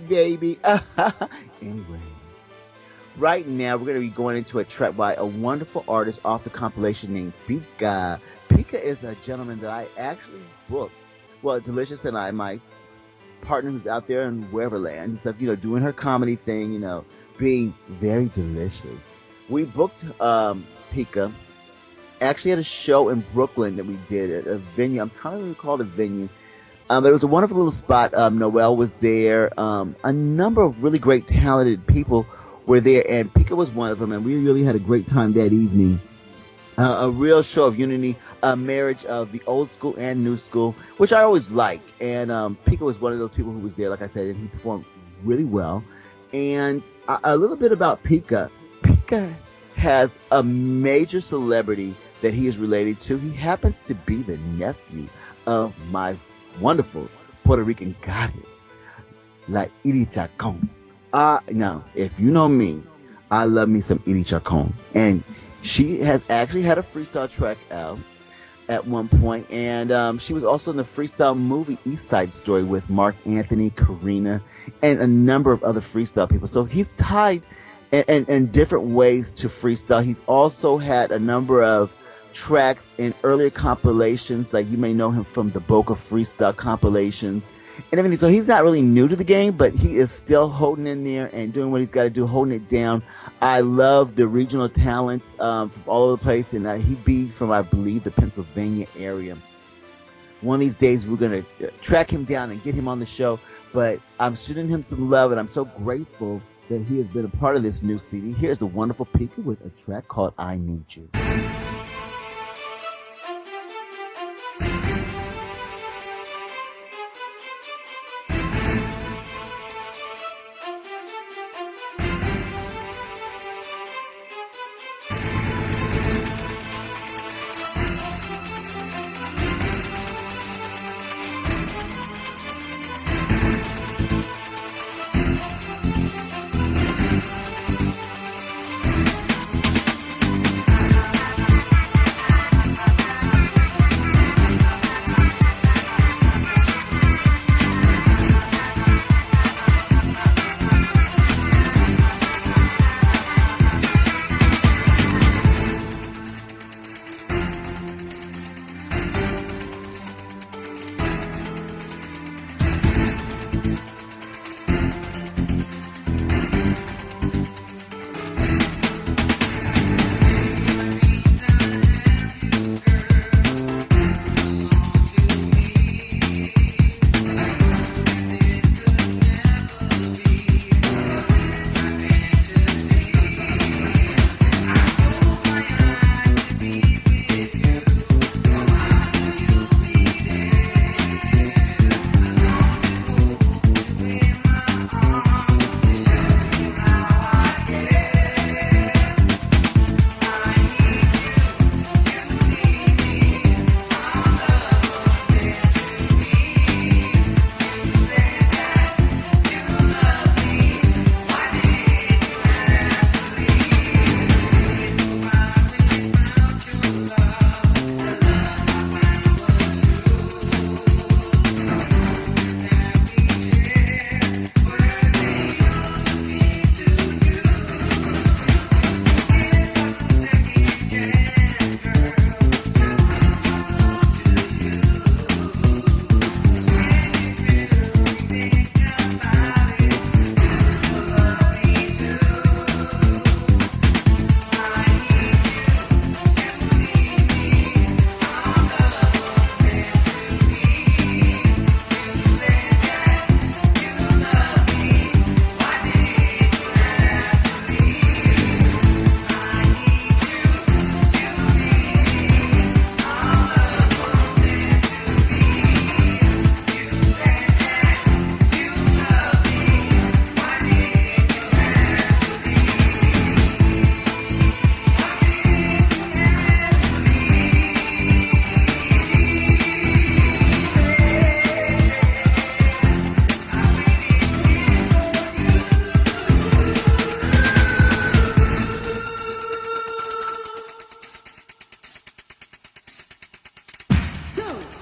baby. Anyway, right now we're going to be going into a track by a wonderful artist off the compilation named Pika. Pika is a gentleman that I actually booked. Well, Delicious and I, my partner who's out there in wherever land and stuff, doing her comedy thing, being very delicious. We booked Pika. Actually had a show in Brooklyn that we did at a venue. I'm trying to recall the venue. But it was a wonderful little spot. Noelle was there. A number of really great, talented people were there, and Pika was one of them, and we really had a great time that evening. A real show of unity, a marriage of the old school and new school, which I always like. And Pika was one of those people who was there, like I said, and he performed really well. And a little bit about Pika. Pika has a major celebrity that he is related to. He happens to be the nephew of my wonderful Puerto Rican goddess, La Iri Chacon. Now, if you know me, I love me some Iri Chacon. And she has actually had a freestyle track out at one point, and she was also in the freestyle movie East Side Story with Mark Anthony, Karina, and a number of other freestyle people. So he's tied in different ways to freestyle. He's also had a number of tracks in earlier compilations, like you may know him from the Boca Freestyle compilations and everything. So he's not really new to the game, but he is still holding in there and doing what he's got to do, holding it down. I love the regional talents from all over the place, and he'd be from, I believe, the Pennsylvania area. One of these days we're going to track him down and get him on the show, but I'm shooting him some love, and I'm so grateful that he has been a part of this new CD. Here's the wonderful Pika with a track called I Need You.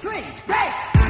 Three, break!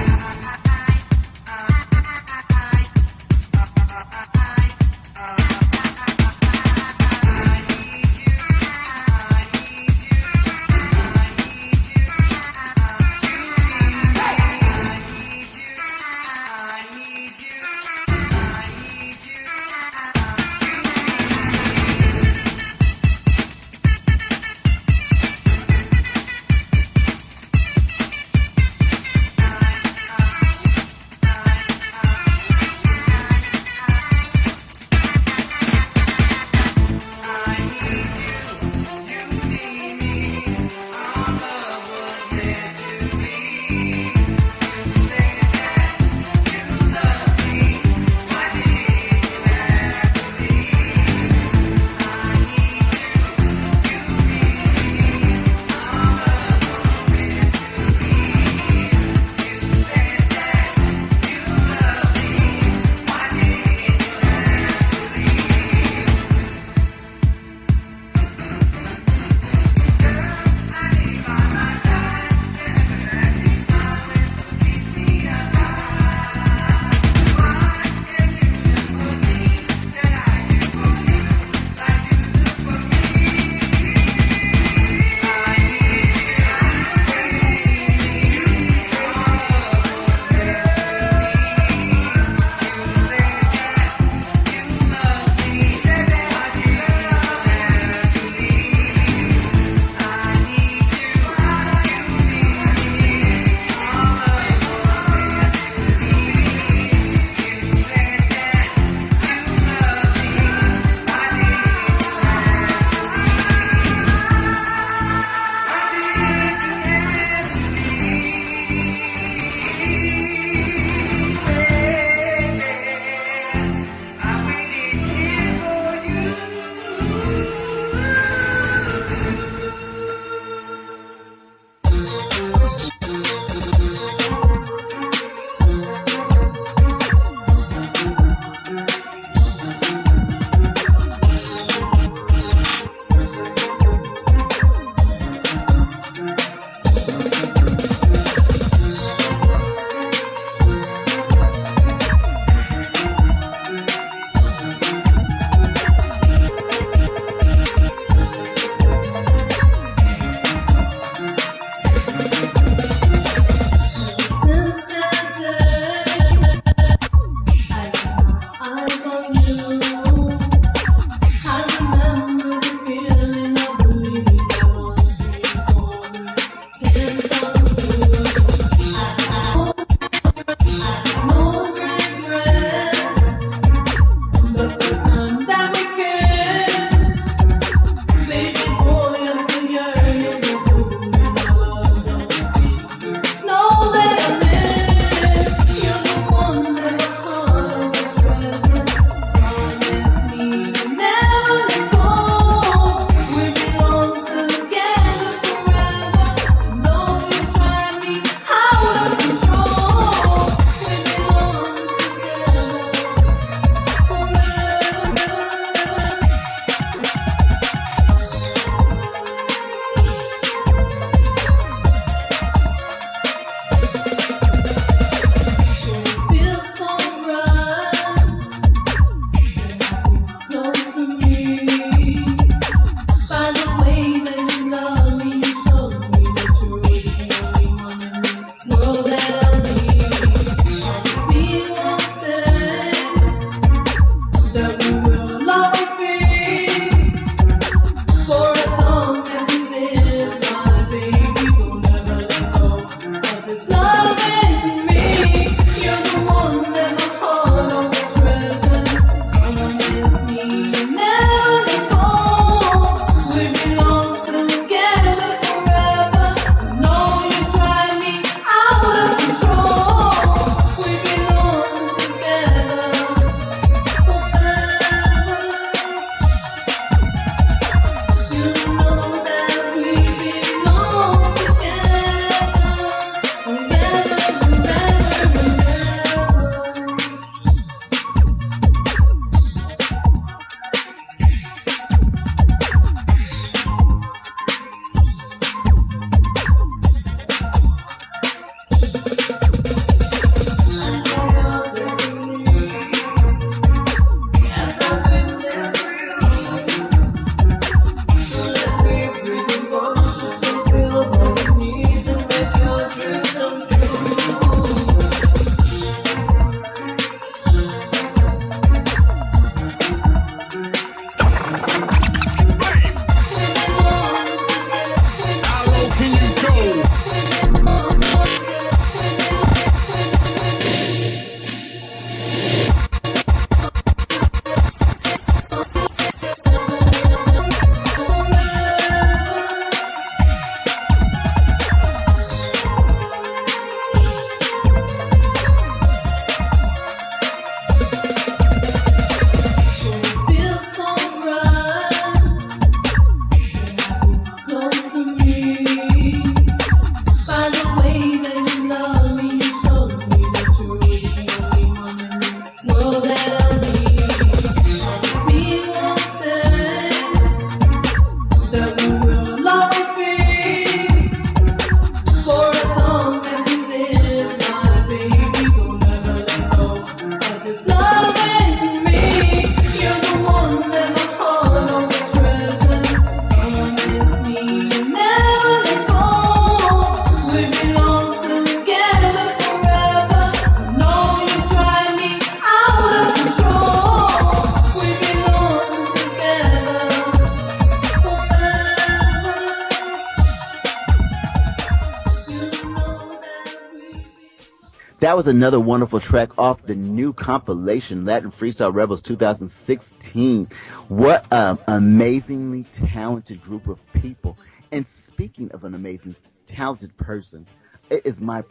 That was another wonderful track off the new compilation, Latin Freestyle Rebels 2016. What an amazingly talented group of people. And speaking of an amazing, talented person, it is my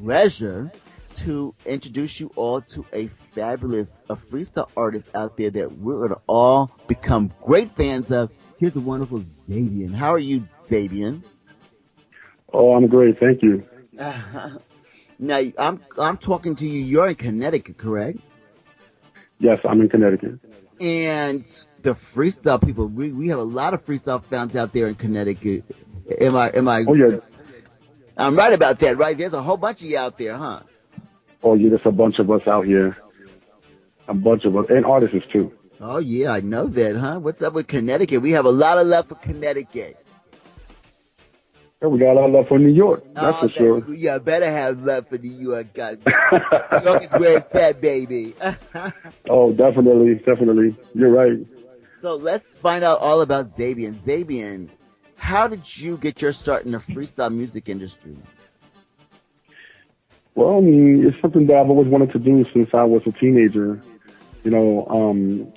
pleasure to introduce you all to a fabulous freestyle artist out there that we're going to all become great fans of. Here's the wonderful Xavian. How are you, Xavian? Oh, I'm great. Thank you. Now, I'm talking to you. You're in Connecticut, correct? Yes, I'm in Connecticut. And the freestyle people, we have a lot of freestyle fans out there in Connecticut. Am I? Oh, yeah. I'm right about that, right? There's a whole bunch of you out there, huh? Oh, yeah, there's a bunch of us out here. A bunch of us. And artists, too. Oh, yeah, I know that, huh? What's up with Connecticut? We have a lot of love for Connecticut. Yeah, we got a lot of love for New York. That's for sure. Yeah, better have love for New York. God. New York is where it's at, baby. Oh, definitely. You're right. So let's find out all about Xavian. Xavian, how did you get your start in the freestyle music industry? Well, I mean, it's something that I've always wanted to do since I was a teenager. You know,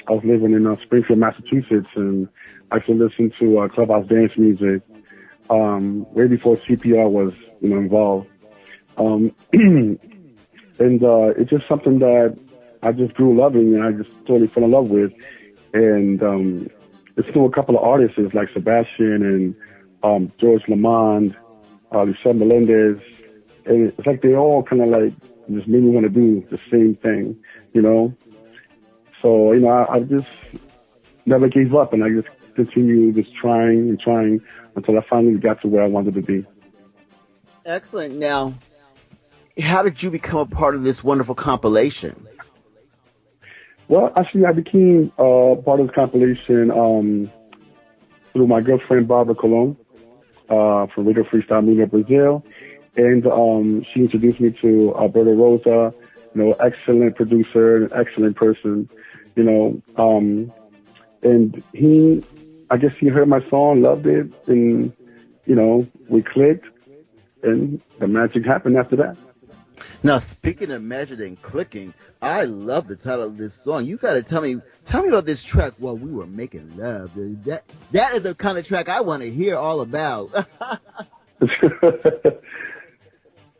I was living in Springfield, Massachusetts, and I used to listen to clubhouse dance music way before CPR was, involved. And it's just something that I just grew loving and I just totally fell in love with. And it's through a couple of artists like Sebastian and George Lamond, Lucille Melendez. And it's like they all kind of like just made me want to do the same thing, So, I just never gave up and I just continued just trying and trying until I finally got to where I wanted to be. Excellent. Now, how did you become a part of this wonderful compilation? Well, actually, I became part of the compilation through my girlfriend, Barbara Colon, from Radio Freestyle Media Brazil. And she introduced me to Alberto Rosa, excellent producer, excellent person, and I guess he heard my song, loved it, and, we clicked, and the magic happened after that. Now, speaking of magic and clicking, I love the title of this song. You got to tell me about this track while we were making love. That is the kind of track I want to hear all about.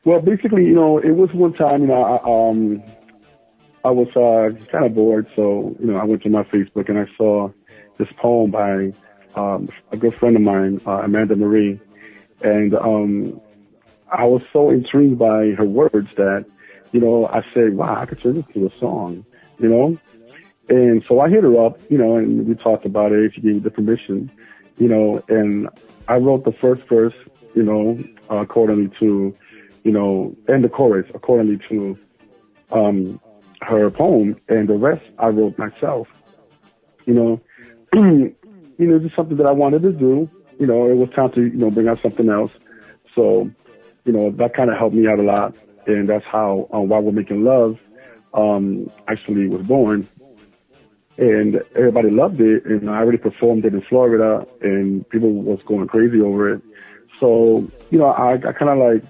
Well, basically, it was one time, I was kind of bored, so, I went to my Facebook and I saw this poem by a good friend of mine, Amanda Marie, and I was so intrigued by her words that, I said, wow, I could turn this to a song, and so I hit her up, and we talked about it, she gave me the permission, and I wrote the first verse, accordingly to, and the chorus accordingly to her poem, and the rest I wrote myself. Just something that I wanted to do. It was time to bring out something else. So, that kind of helped me out a lot, and that's how While We're Making Love actually was born. And everybody loved it, and I already performed it in Florida, and people was going crazy over it. So, I kind of like,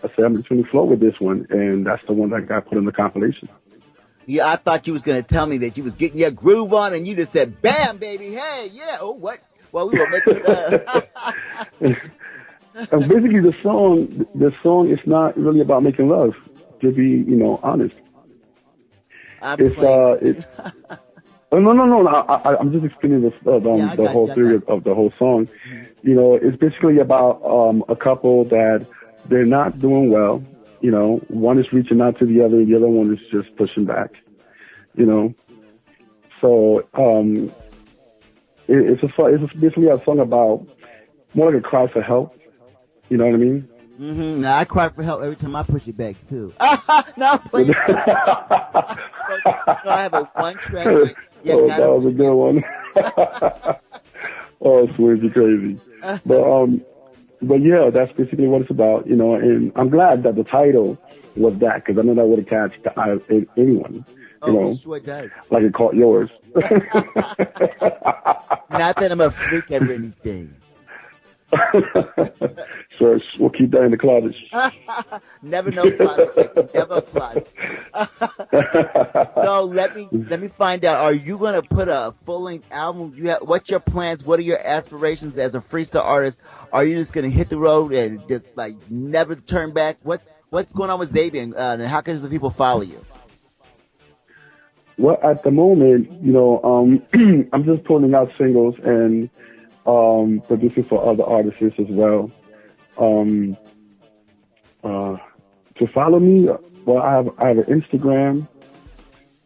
I said, I'm just going to flow with this one, and that's the one that got put in the compilation. Yeah, I thought you was going to tell me that you was getting your groove on, and you just said, bam, baby, hey, yeah, oh, what? Well, we were making And basically, the song is not really about making love, to be, honest. It's Oh, no. I'm just explaining the whole theory of the whole song. It's basically about a couple that they're not doing well. One is reaching out to the other one is just pushing back. So it's basically a song about more like a cry for help. You know what I mean? Mm-hmm. Now, I cry for help every time I push it back, too. No, I'm playing. So I have a one-track. Yeah, oh, that was a good one. Oh, Swizz, you're crazy. But yeah, that's basically what it's about, and I'm glad that the title was that, because I know that would have catched the eye of anyone, sure does. Like it caught yours. Not that I'm a freak or anything. So we'll keep that in the closet. Never no closet, Mickey. Never a closet. So let me find out. Are you gonna put a full length album? What's your plans? What are your aspirations as a freestyle artist? Are you just gonna hit the road and just like never turn back? What's going on with Xavier? And how can the people follow you? Well, at the moment, I'm just putting out singles and producing for other artists as well. To follow me, well, I have an Instagram,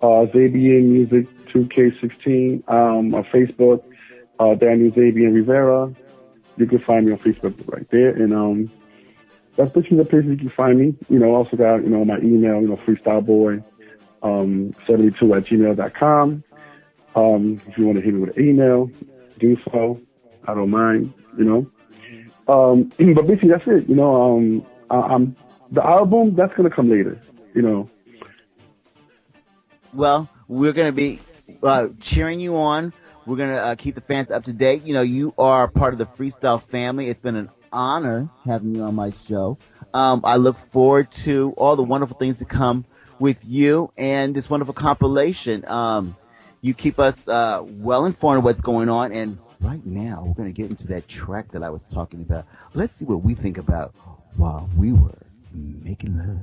Xavier Music 2K16, on Facebook, Daniel Xavier Rivera. You can find me on Facebook right there, and that's basically the place you can find me. Also got my email, freestyleboy 72@gmail.com. If you want to hit me with an email, do so. I don't mind, But basically that's it. I'm the album that's gonna come later. Well, we're gonna be cheering you on. We're gonna keep the fans up to date. You are part of the Freestyle family. It's been an honor having you on my show. I look forward to all the wonderful things to come with you and this wonderful compilation. You keep us well informed of what's going on, and right now we're going to get into that track that I was talking about. Let's see what we think about while we were making love.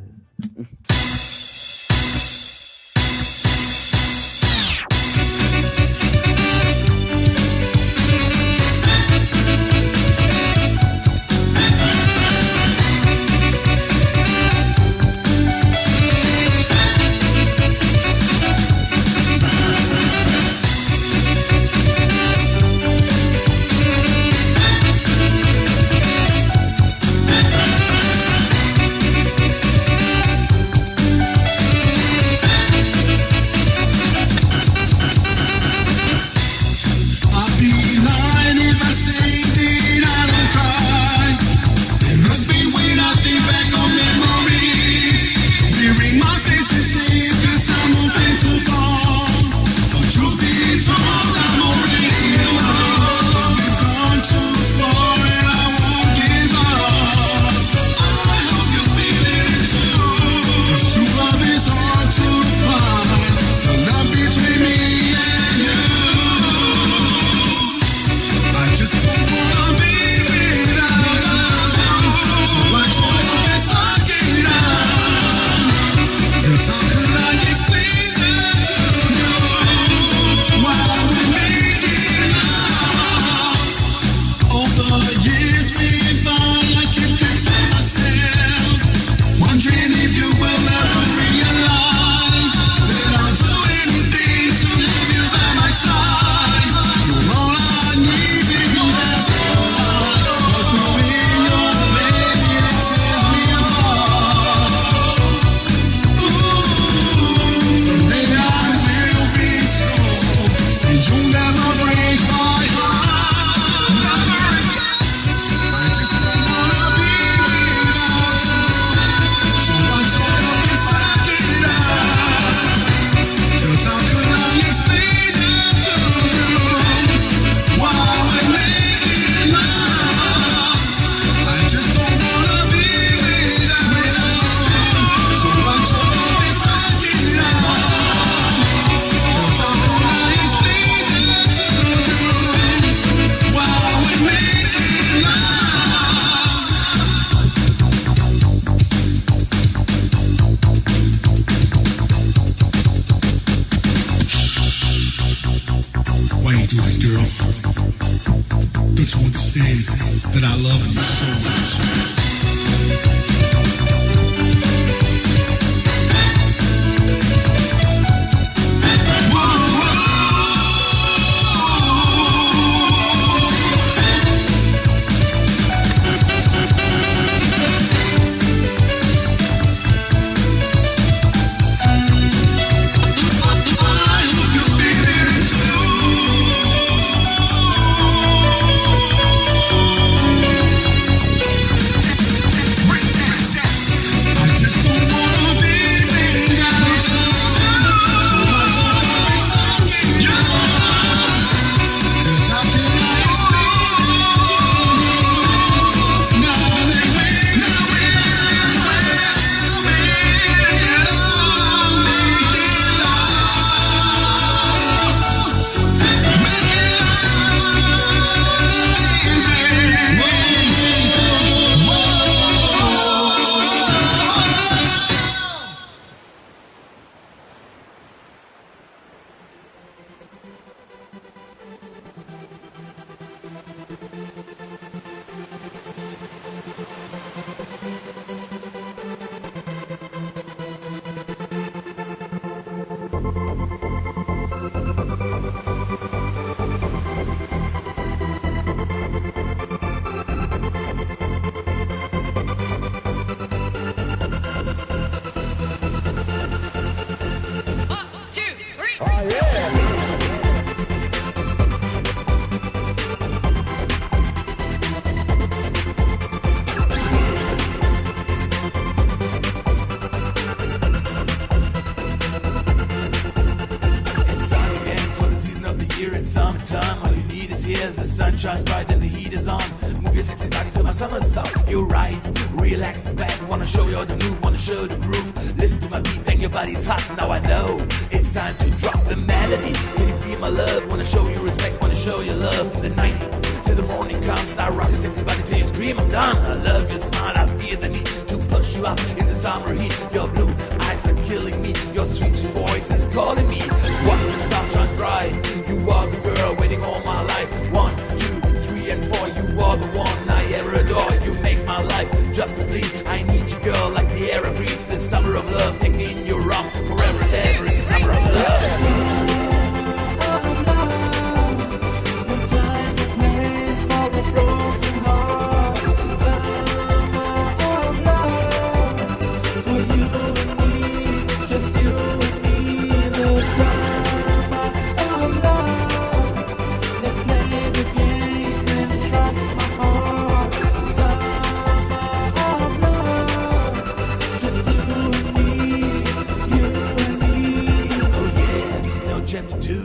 summer song. You're right, relax is back. Wanna show you the move, wanna show the groove. Listen to my beat, bang your body's hot. Now I know it's time to drop the melody. Can you feel my love? Wanna show you respect, wanna show you love. From the night till the morning comes, I rock a sexy body till you scream I'm done. I love your smile, I feel the need to push you up in the summer heat. Your blue eyes are killing me, your sweet voice is calling me. Watch the stars shine bright, you are the girl waiting all my life. 1, 2, 3 and 4, you are the one I ever adore. You make my life just complete. I need you, girl, like the air I breathe. The summer of love, take me in your arms forever and ever. It's the summer of love.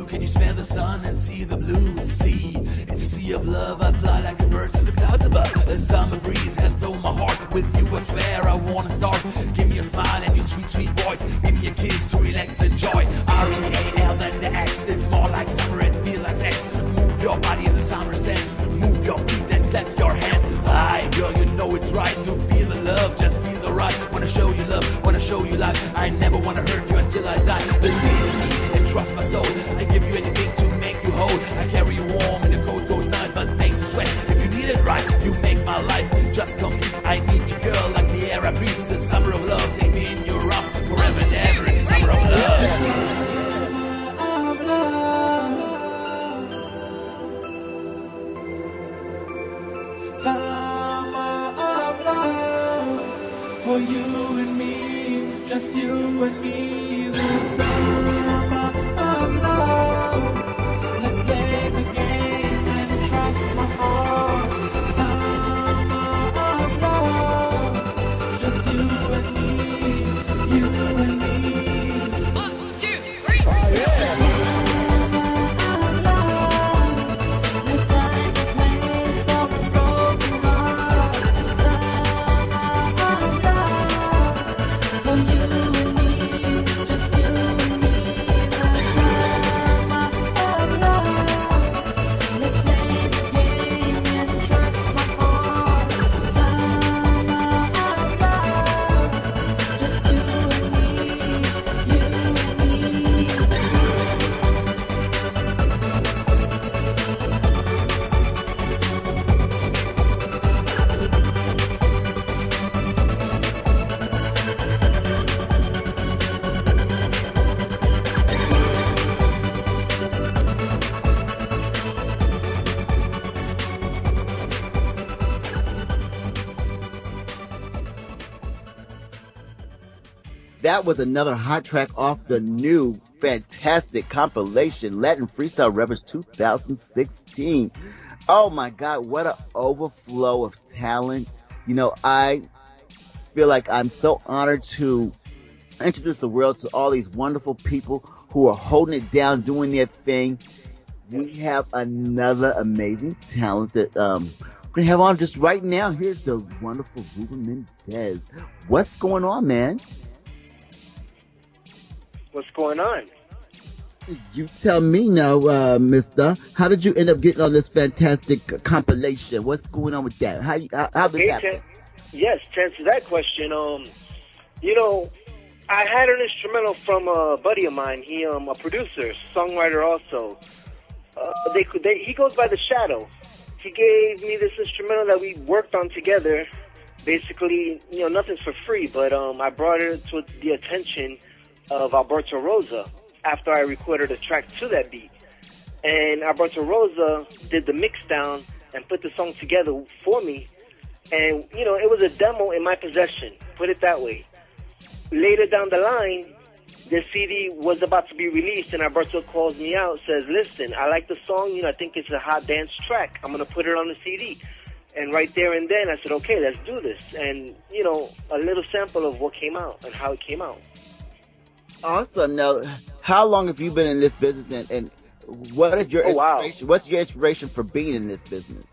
Can you smell the sun and see the blue sea? It's a sea of love, I fly like a bird to the clouds above. The summer breeze has stole my heart. With you I swear I wanna start. Give me a smile and your sweet, sweet voice. Give me a kiss to relax and joy. REAL then the X. It's more like summer, it feels like sex. Move your body as the summer's end. Move your feet and clap your hands. Hi, girl, you know it's right to feel the love, just feels alright. Wanna show you love, wanna show you life. I never wanna hurt you until I die. Believe in me and trust my soul. I give you anything to make you whole. I carry you warm in a cold, cold night, but makes you sweat. If you need it right, you make my life just complete. I need you, girl, like the air I breathe. It's the summer of love, take me in your arms forever and ever. It's the summer of love. For you and me, just you and me, the summer of love. Let's blaze a game and trust my heart. Summer of love, just you and me, you and me. 1, 2, 3. That was another hot track off the new fantastic compilation, Latin Freestyle Rebels 2016. Oh my God, what an overflow of talent. You know, I feel like I'm so honored to introduce the world to all these wonderful people who are holding it down, doing their thing. We have another amazing talent that we're going to have on just right now. Here's the wonderful Ruben Mendez. What's going on, man? What's going on? You tell me now, mister. How did you end up getting on this fantastic compilation? What's going on with that? How did that happen? Yes, to answer that question, you know, I had an instrumental from a buddy of mine. He a producer, songwriter also. He goes by The Shadow. He gave me this instrumental that we worked on together. Basically, you know, nothing's for free, but I brought it to the attention of Alberto Rosa after I recorded a track to that beat. And Alberto Rosa did the mix down and put the song together for me. And, you know, it was a demo in my possession, put it that way. Later down the line, the CD was about to be released, and Alberto calls me out, says, listen, I like the song, you know, I think it's a hot dance track. I'm going to put it on the CD. And right there and then, I said, okay, let's do this. And, you know, a little sample of what came out and how it came out. Awesome. Now, how long have you been in this business, and what is your inspiration? Wow. What's your inspiration for being in this business?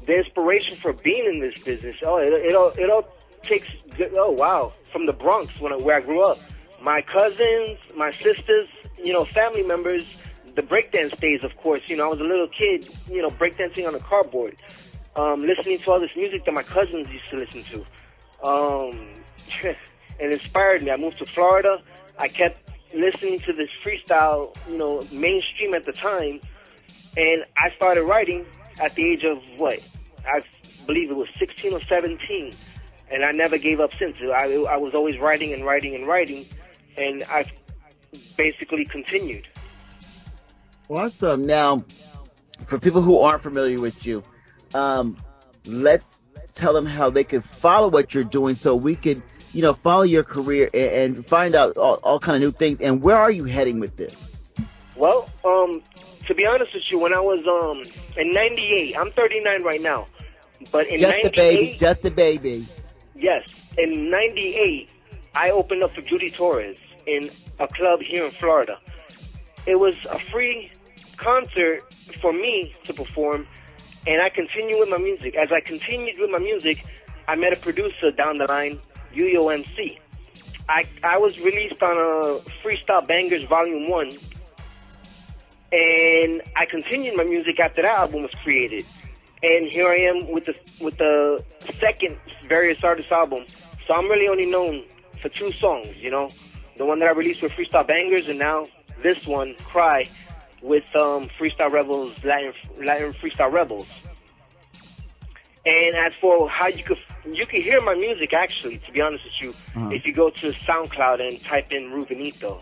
the inspiration for being in this business. It all takes. Oh wow, from the Bronx where I grew up, my cousins, my sisters, family members, the breakdance days. Of course, I was a little kid, breakdancing on a cardboard, listening to all this music that my cousins used to listen to. It inspired me. I moved to Florida. I kept listening to this freestyle, mainstream at the time, and I started writing at the age of I believe it was 16 or 17, and I never gave up since. I was always writing and writing and writing, and I've basically continued. Awesome. Now, for people who aren't familiar with you, let's tell them how they can follow what you're doing so we could, follow your career and find out all kind of new things. And where are you heading with this? Well, to be honest with you, when I was in 98, I'm 39 right now, but in just 98, just a baby. Yes, in 98, I opened up for Judy Torres in a club here in Florida. It was a free concert for me to perform, and I continued with my music. As I continued with my music, I met a producer down the line, UOMC. I was released on a Freestyle Bangers Volume 1, and I continued my music after that album was created. And here I am with the second Various Artists album. So I'm really only known for 2 songs, the one that I released with Freestyle Bangers, and now this one, Cry, with Freestyle Rebels, Latin Freestyle Rebels. And as for how you can hear my music, actually, to be honest with you, if you go to SoundCloud and type in Rubenito.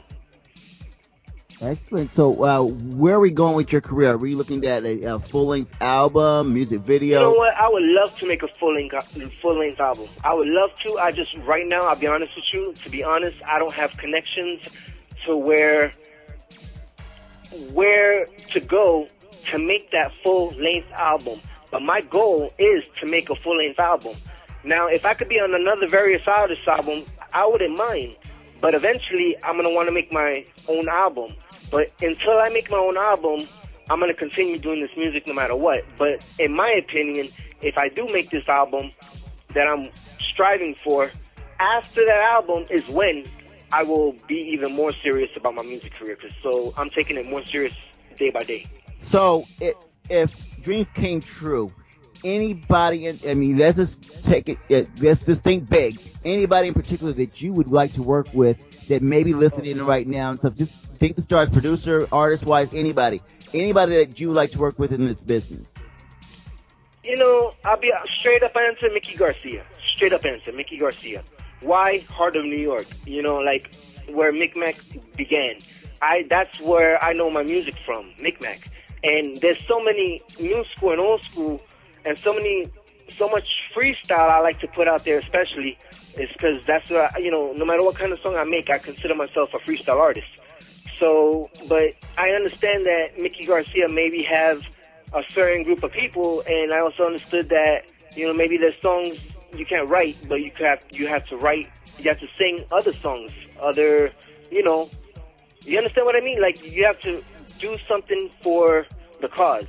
Excellent. So where are we going with your career? Are we looking at a full-length album, music video? You know what? I would love to make a full-length album. I would love to. I just, right now, I'll be honest with you, to be honest, I don't have connections to where to go to make that full-length album. But my goal is to make a full-length album. Now, if I could be on another Various Artists album, I wouldn't mind. But eventually, I'm going to want to make my own album. But until I make my own album, I'm going to continue doing this music no matter what. But in my opinion, if I do make this album that I'm striving for, after that album is when I will be even more serious about my music career. So I'm taking it more serious day by day. So if dreams came true, anybody, let's just take it, let's just think big. Anybody in particular that you would like to work with that may be listening right now and stuff, just think the stars, producer, artist-wise, anybody that you would like to work with in this business. I'll be straight up answer, Mickey Garcia. Straight up answer, Mickey Garcia. Why Heart of New York? Like where Micmac began. That's where I know my music from, Micmac. And there's so many new school and old school, and so much freestyle I like to put out there, especially, is because that's what no matter what kind of song I make, I consider myself a freestyle artist. So, but I understand that Mickey Garcia maybe have a certain group of people, and I also understood that, maybe there's songs you can't write, but you have to write, you have to sing other songs, you understand what I mean? Like, you have to do something for the cause,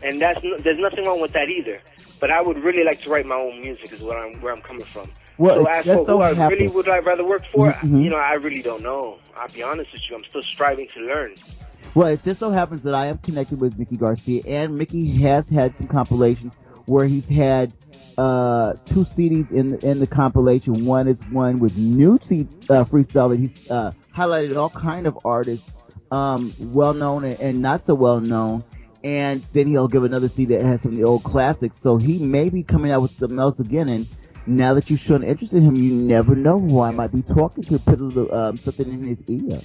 and there's nothing wrong with that either. But I would really like to write my own music, is where I'm coming from. Well, so as for who I really would I rather work for, I really don't know. I'll be honest with you, I'm still striving to learn. Well, it just so happens that I am connected with Mickey Garcia, and Mickey has had some compilations where he's had 2 CDs in the compilation. One is one with new freestyle that he's highlighted all kind of artists, well known and not so well known. And then he'll give another CD that has some of the old classics. So he may be coming out with something else again. And now that you've shown interest in him, you never know who I might be talking to. Put a little, something in his ear.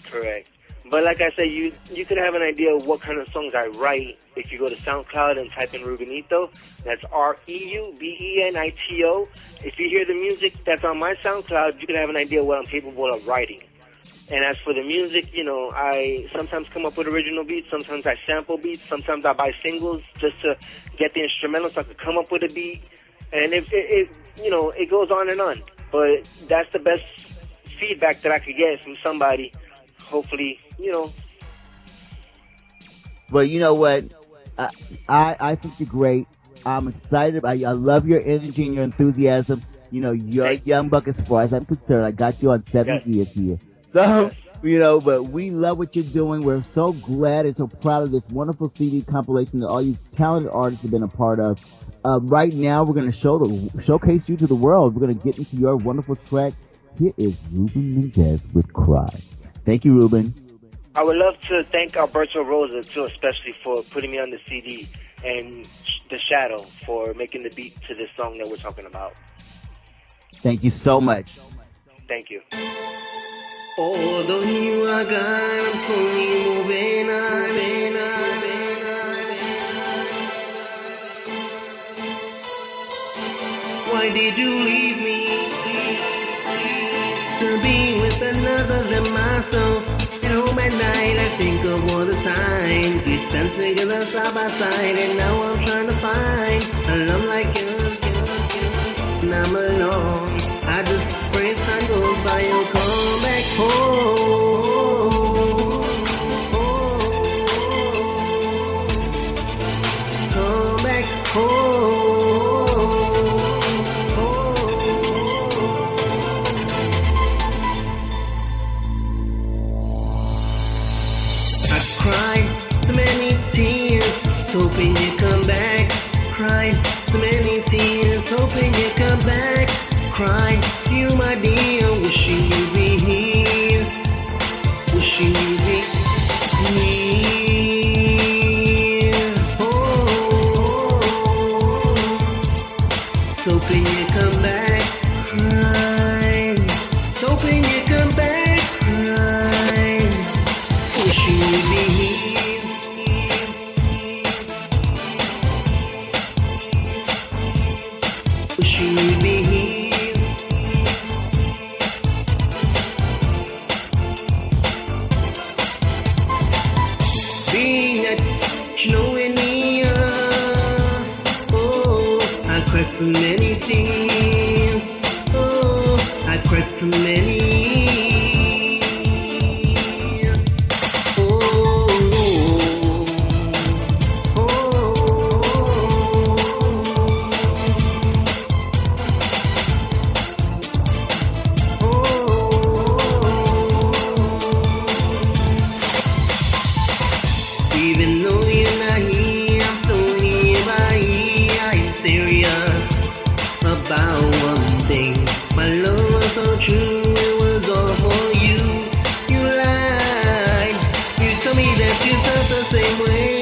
Correct. But like I said, you can have an idea of what kind of songs I write if you go to SoundCloud and type in Rubenito. That's REUBENITO. If you hear the music that's on my SoundCloud, you can have an idea of what I'm capable of writing. And as for the music, I sometimes come up with original beats, sometimes I sample beats, sometimes I buy singles just to get the instrumental so I can come up with a beat. And it goes on and on. But that's the best feedback that I could get from somebody. Hopefully, Well, you know what? I think you're great. I'm excited. I love your energy and your enthusiasm. You know, you're a young buck as far as I'm concerned. I got you on 7 years here. So, you know, but we love what you're doing. We're so glad and so proud of this wonderful CD compilation that all you talented artists have been a part of. Right now, we're going to showcase you to the world. We're going to get into your wonderful track. Here is Ruben Mendez with Cry. Thank you, Ruben. I would love to thank Alberto Rosa, too, especially for putting me on the CD, and The Shadow for making the beat to this song that we're talking about. Thank you so much. Thank you. Why did you leave me to be with another than myself? At home at night, I think of all the time we spent together side by side, and now I'm trying to find a love like yours. And I'm alone. I just pray time goes by, you'll come back home. Come back home. Hoping you come back, cried so many tears, hoping you come back, cried you my dear, wishing you'd be here, wishing you'd be here, hoping you come back, cried, hoping you come back, cried, wishing you'd be here. For many things, oh, I cried for many. Even though you're not here, I'm still here by ear. I'm serious about one thing. My love was so true, it was all for you. You lied. You told me that you felt the same way.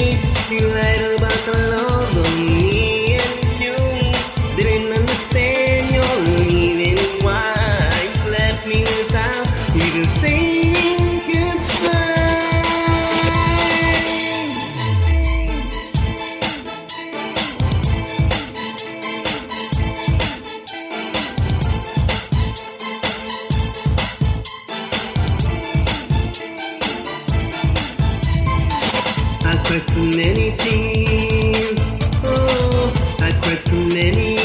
You lied about the love of me and you didn't understand your leaving. Why you left me without even saying goodbye? I cried for many things. Oh, I cried for many.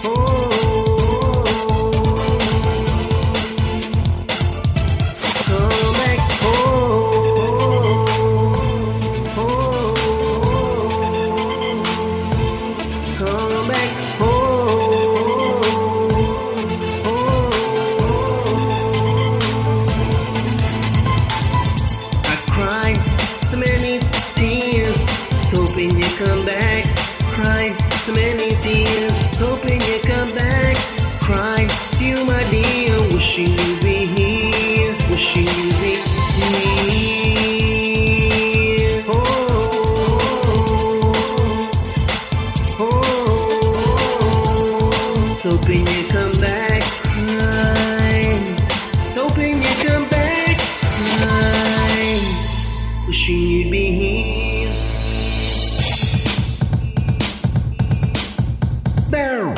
Oh, come back home. Come back hoping you come back, cried so many tears, hoping you come back, cried you my dear, wishing you'd be here, wishing you'd be here. Oh, hoping you come back, cried, hoping you come back, cried, wishing you'd be here. Boom.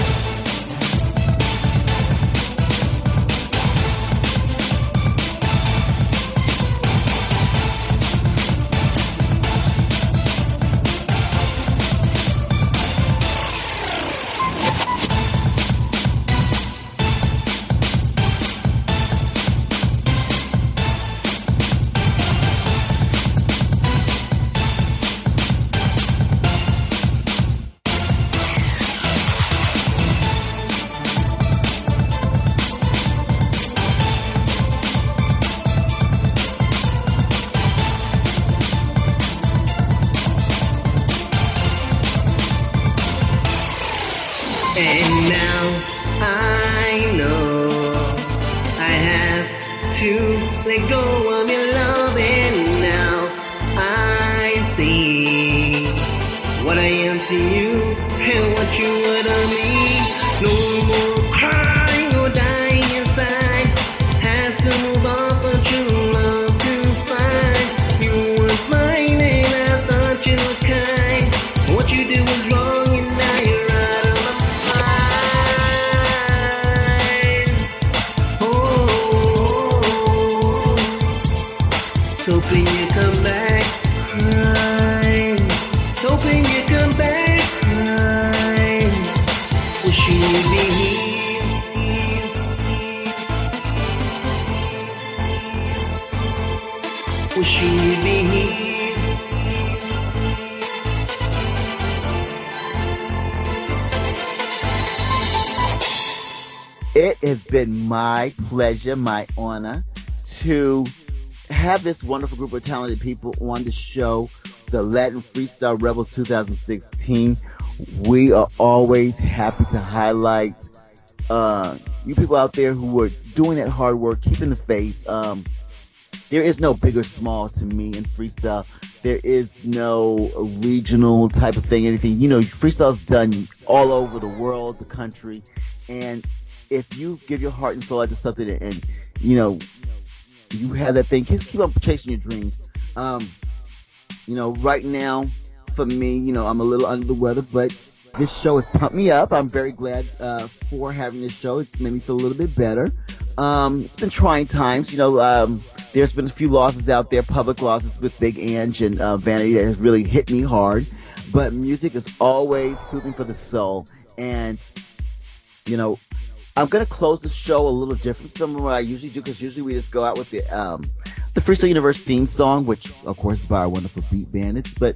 And now I know I have to let go of your love, and now I see what I am to you and what you were to me. No more crying or dying inside. Have to move on for true love to find. You were mine and I thought you were kind. What you did was wrong and now you're out of my mind. Oh, hoping you come back crying. Hoping you come back crying. Wishing you'd be here. Wishing you'd be here. It has been my pleasure, my honor, to have this wonderful group of talented people on the show, the Latin Freestyle Rebels 2016. We are always happy to highlight you people out there who are doing that hard work, keeping the faith. There is no big or small to me in freestyle. There is no regional type of thing, anything. You know, freestyle's done all over the world, the country, and if you give your heart and soul out to something and you know, you have that thing, just keep on chasing your dreams. You know, right now, for me, you know, I'm a little under the weather, but this show has pumped me up. I'm very glad for having this show. It's made me feel a little bit better. It's been trying times, you know. There's been a few losses out there, public losses with Big Ange and Vanity that has really hit me hard. But music is always soothing for the soul. And, you know, I'm going to close the show a little different from what I usually do, because usually we just go out with the Freestyle Universe theme song, which, of course, is by our wonderful Beat Bandits. But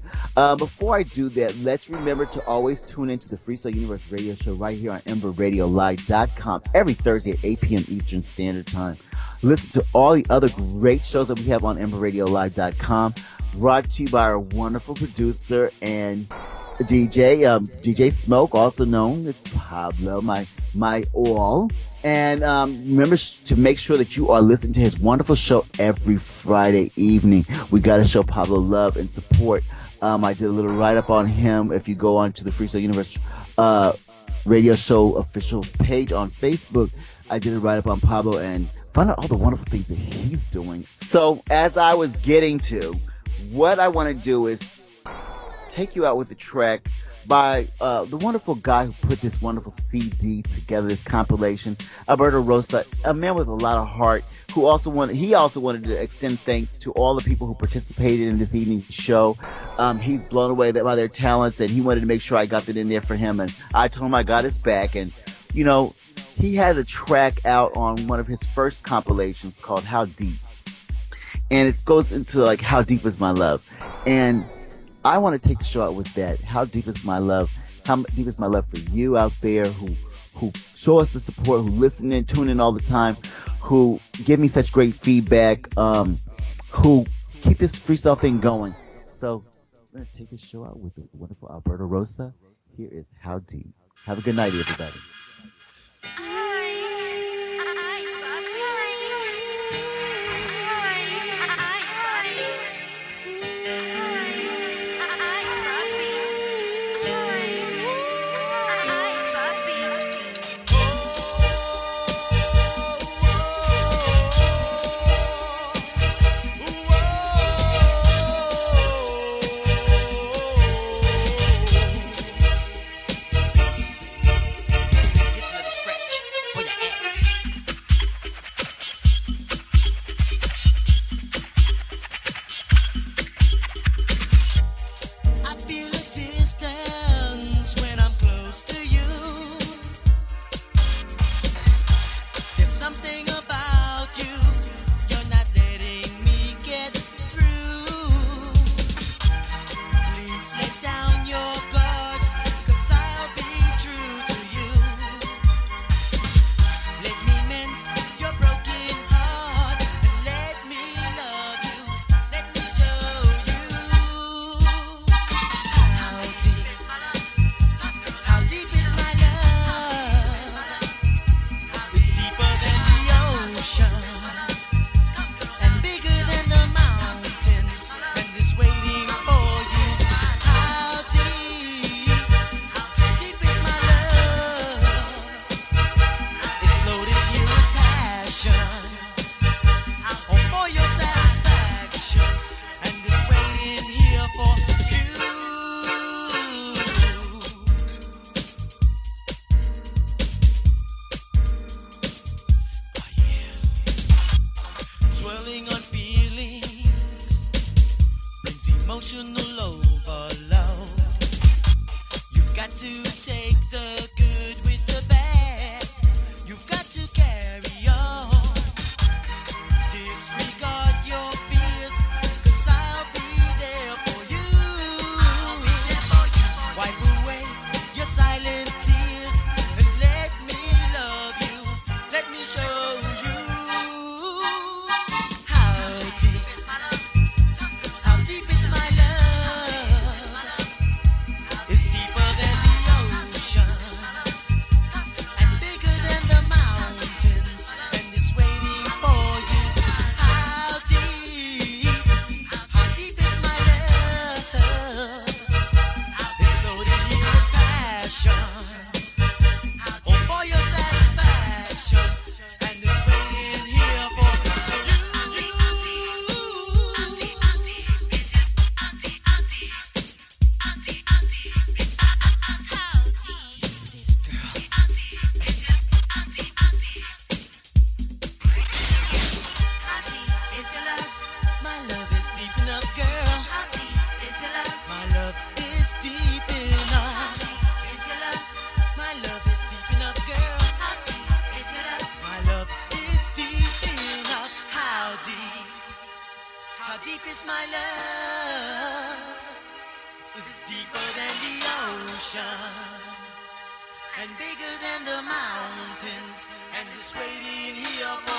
before I do that, let's remember to always tune into the Freestyle Universe radio show right here on EmberRadioLive.com every Thursday at 8 p.m. Eastern Standard Time. Listen to all the other great shows that we have on EmberRadioLive.com, brought to you by our wonderful producer and DJ Smoke, also known as Pablo, my all. And remember to make sure that you are listening to his wonderful show every Friday evening. We got to show Pablo love and support. I did a little write-up on him. If you go on to the Freestyle Universe radio show official page on Facebook, I did a write-up on Pablo and found out all the wonderful things that he's doing. So as I was getting to, what I want to do is take you out with a track by the wonderful guy who put this wonderful CD together, this compilation, Alberto Rosa, a man with a lot of heart, who also wanted to extend thanks to all the people who participated in this evening's show. He's blown away by their talents, and he wanted to make sure I got that in there for him, and I told him I got his back. And you know, he had a track out on one of his first compilations called How Deep, and it goes into like How Deep Is My Love, and I want to take the show out with that. How deep is my love? How deep is my love for you out there who show us the support, who listen in, tune in all the time, who give me such great feedback, who keep this freestyle thing going. So I'm going to take this show out with the wonderful Alberto Rosa. Here is How Deep. Have a good night, everybody. and bigger than the mountains, and it's waiting here for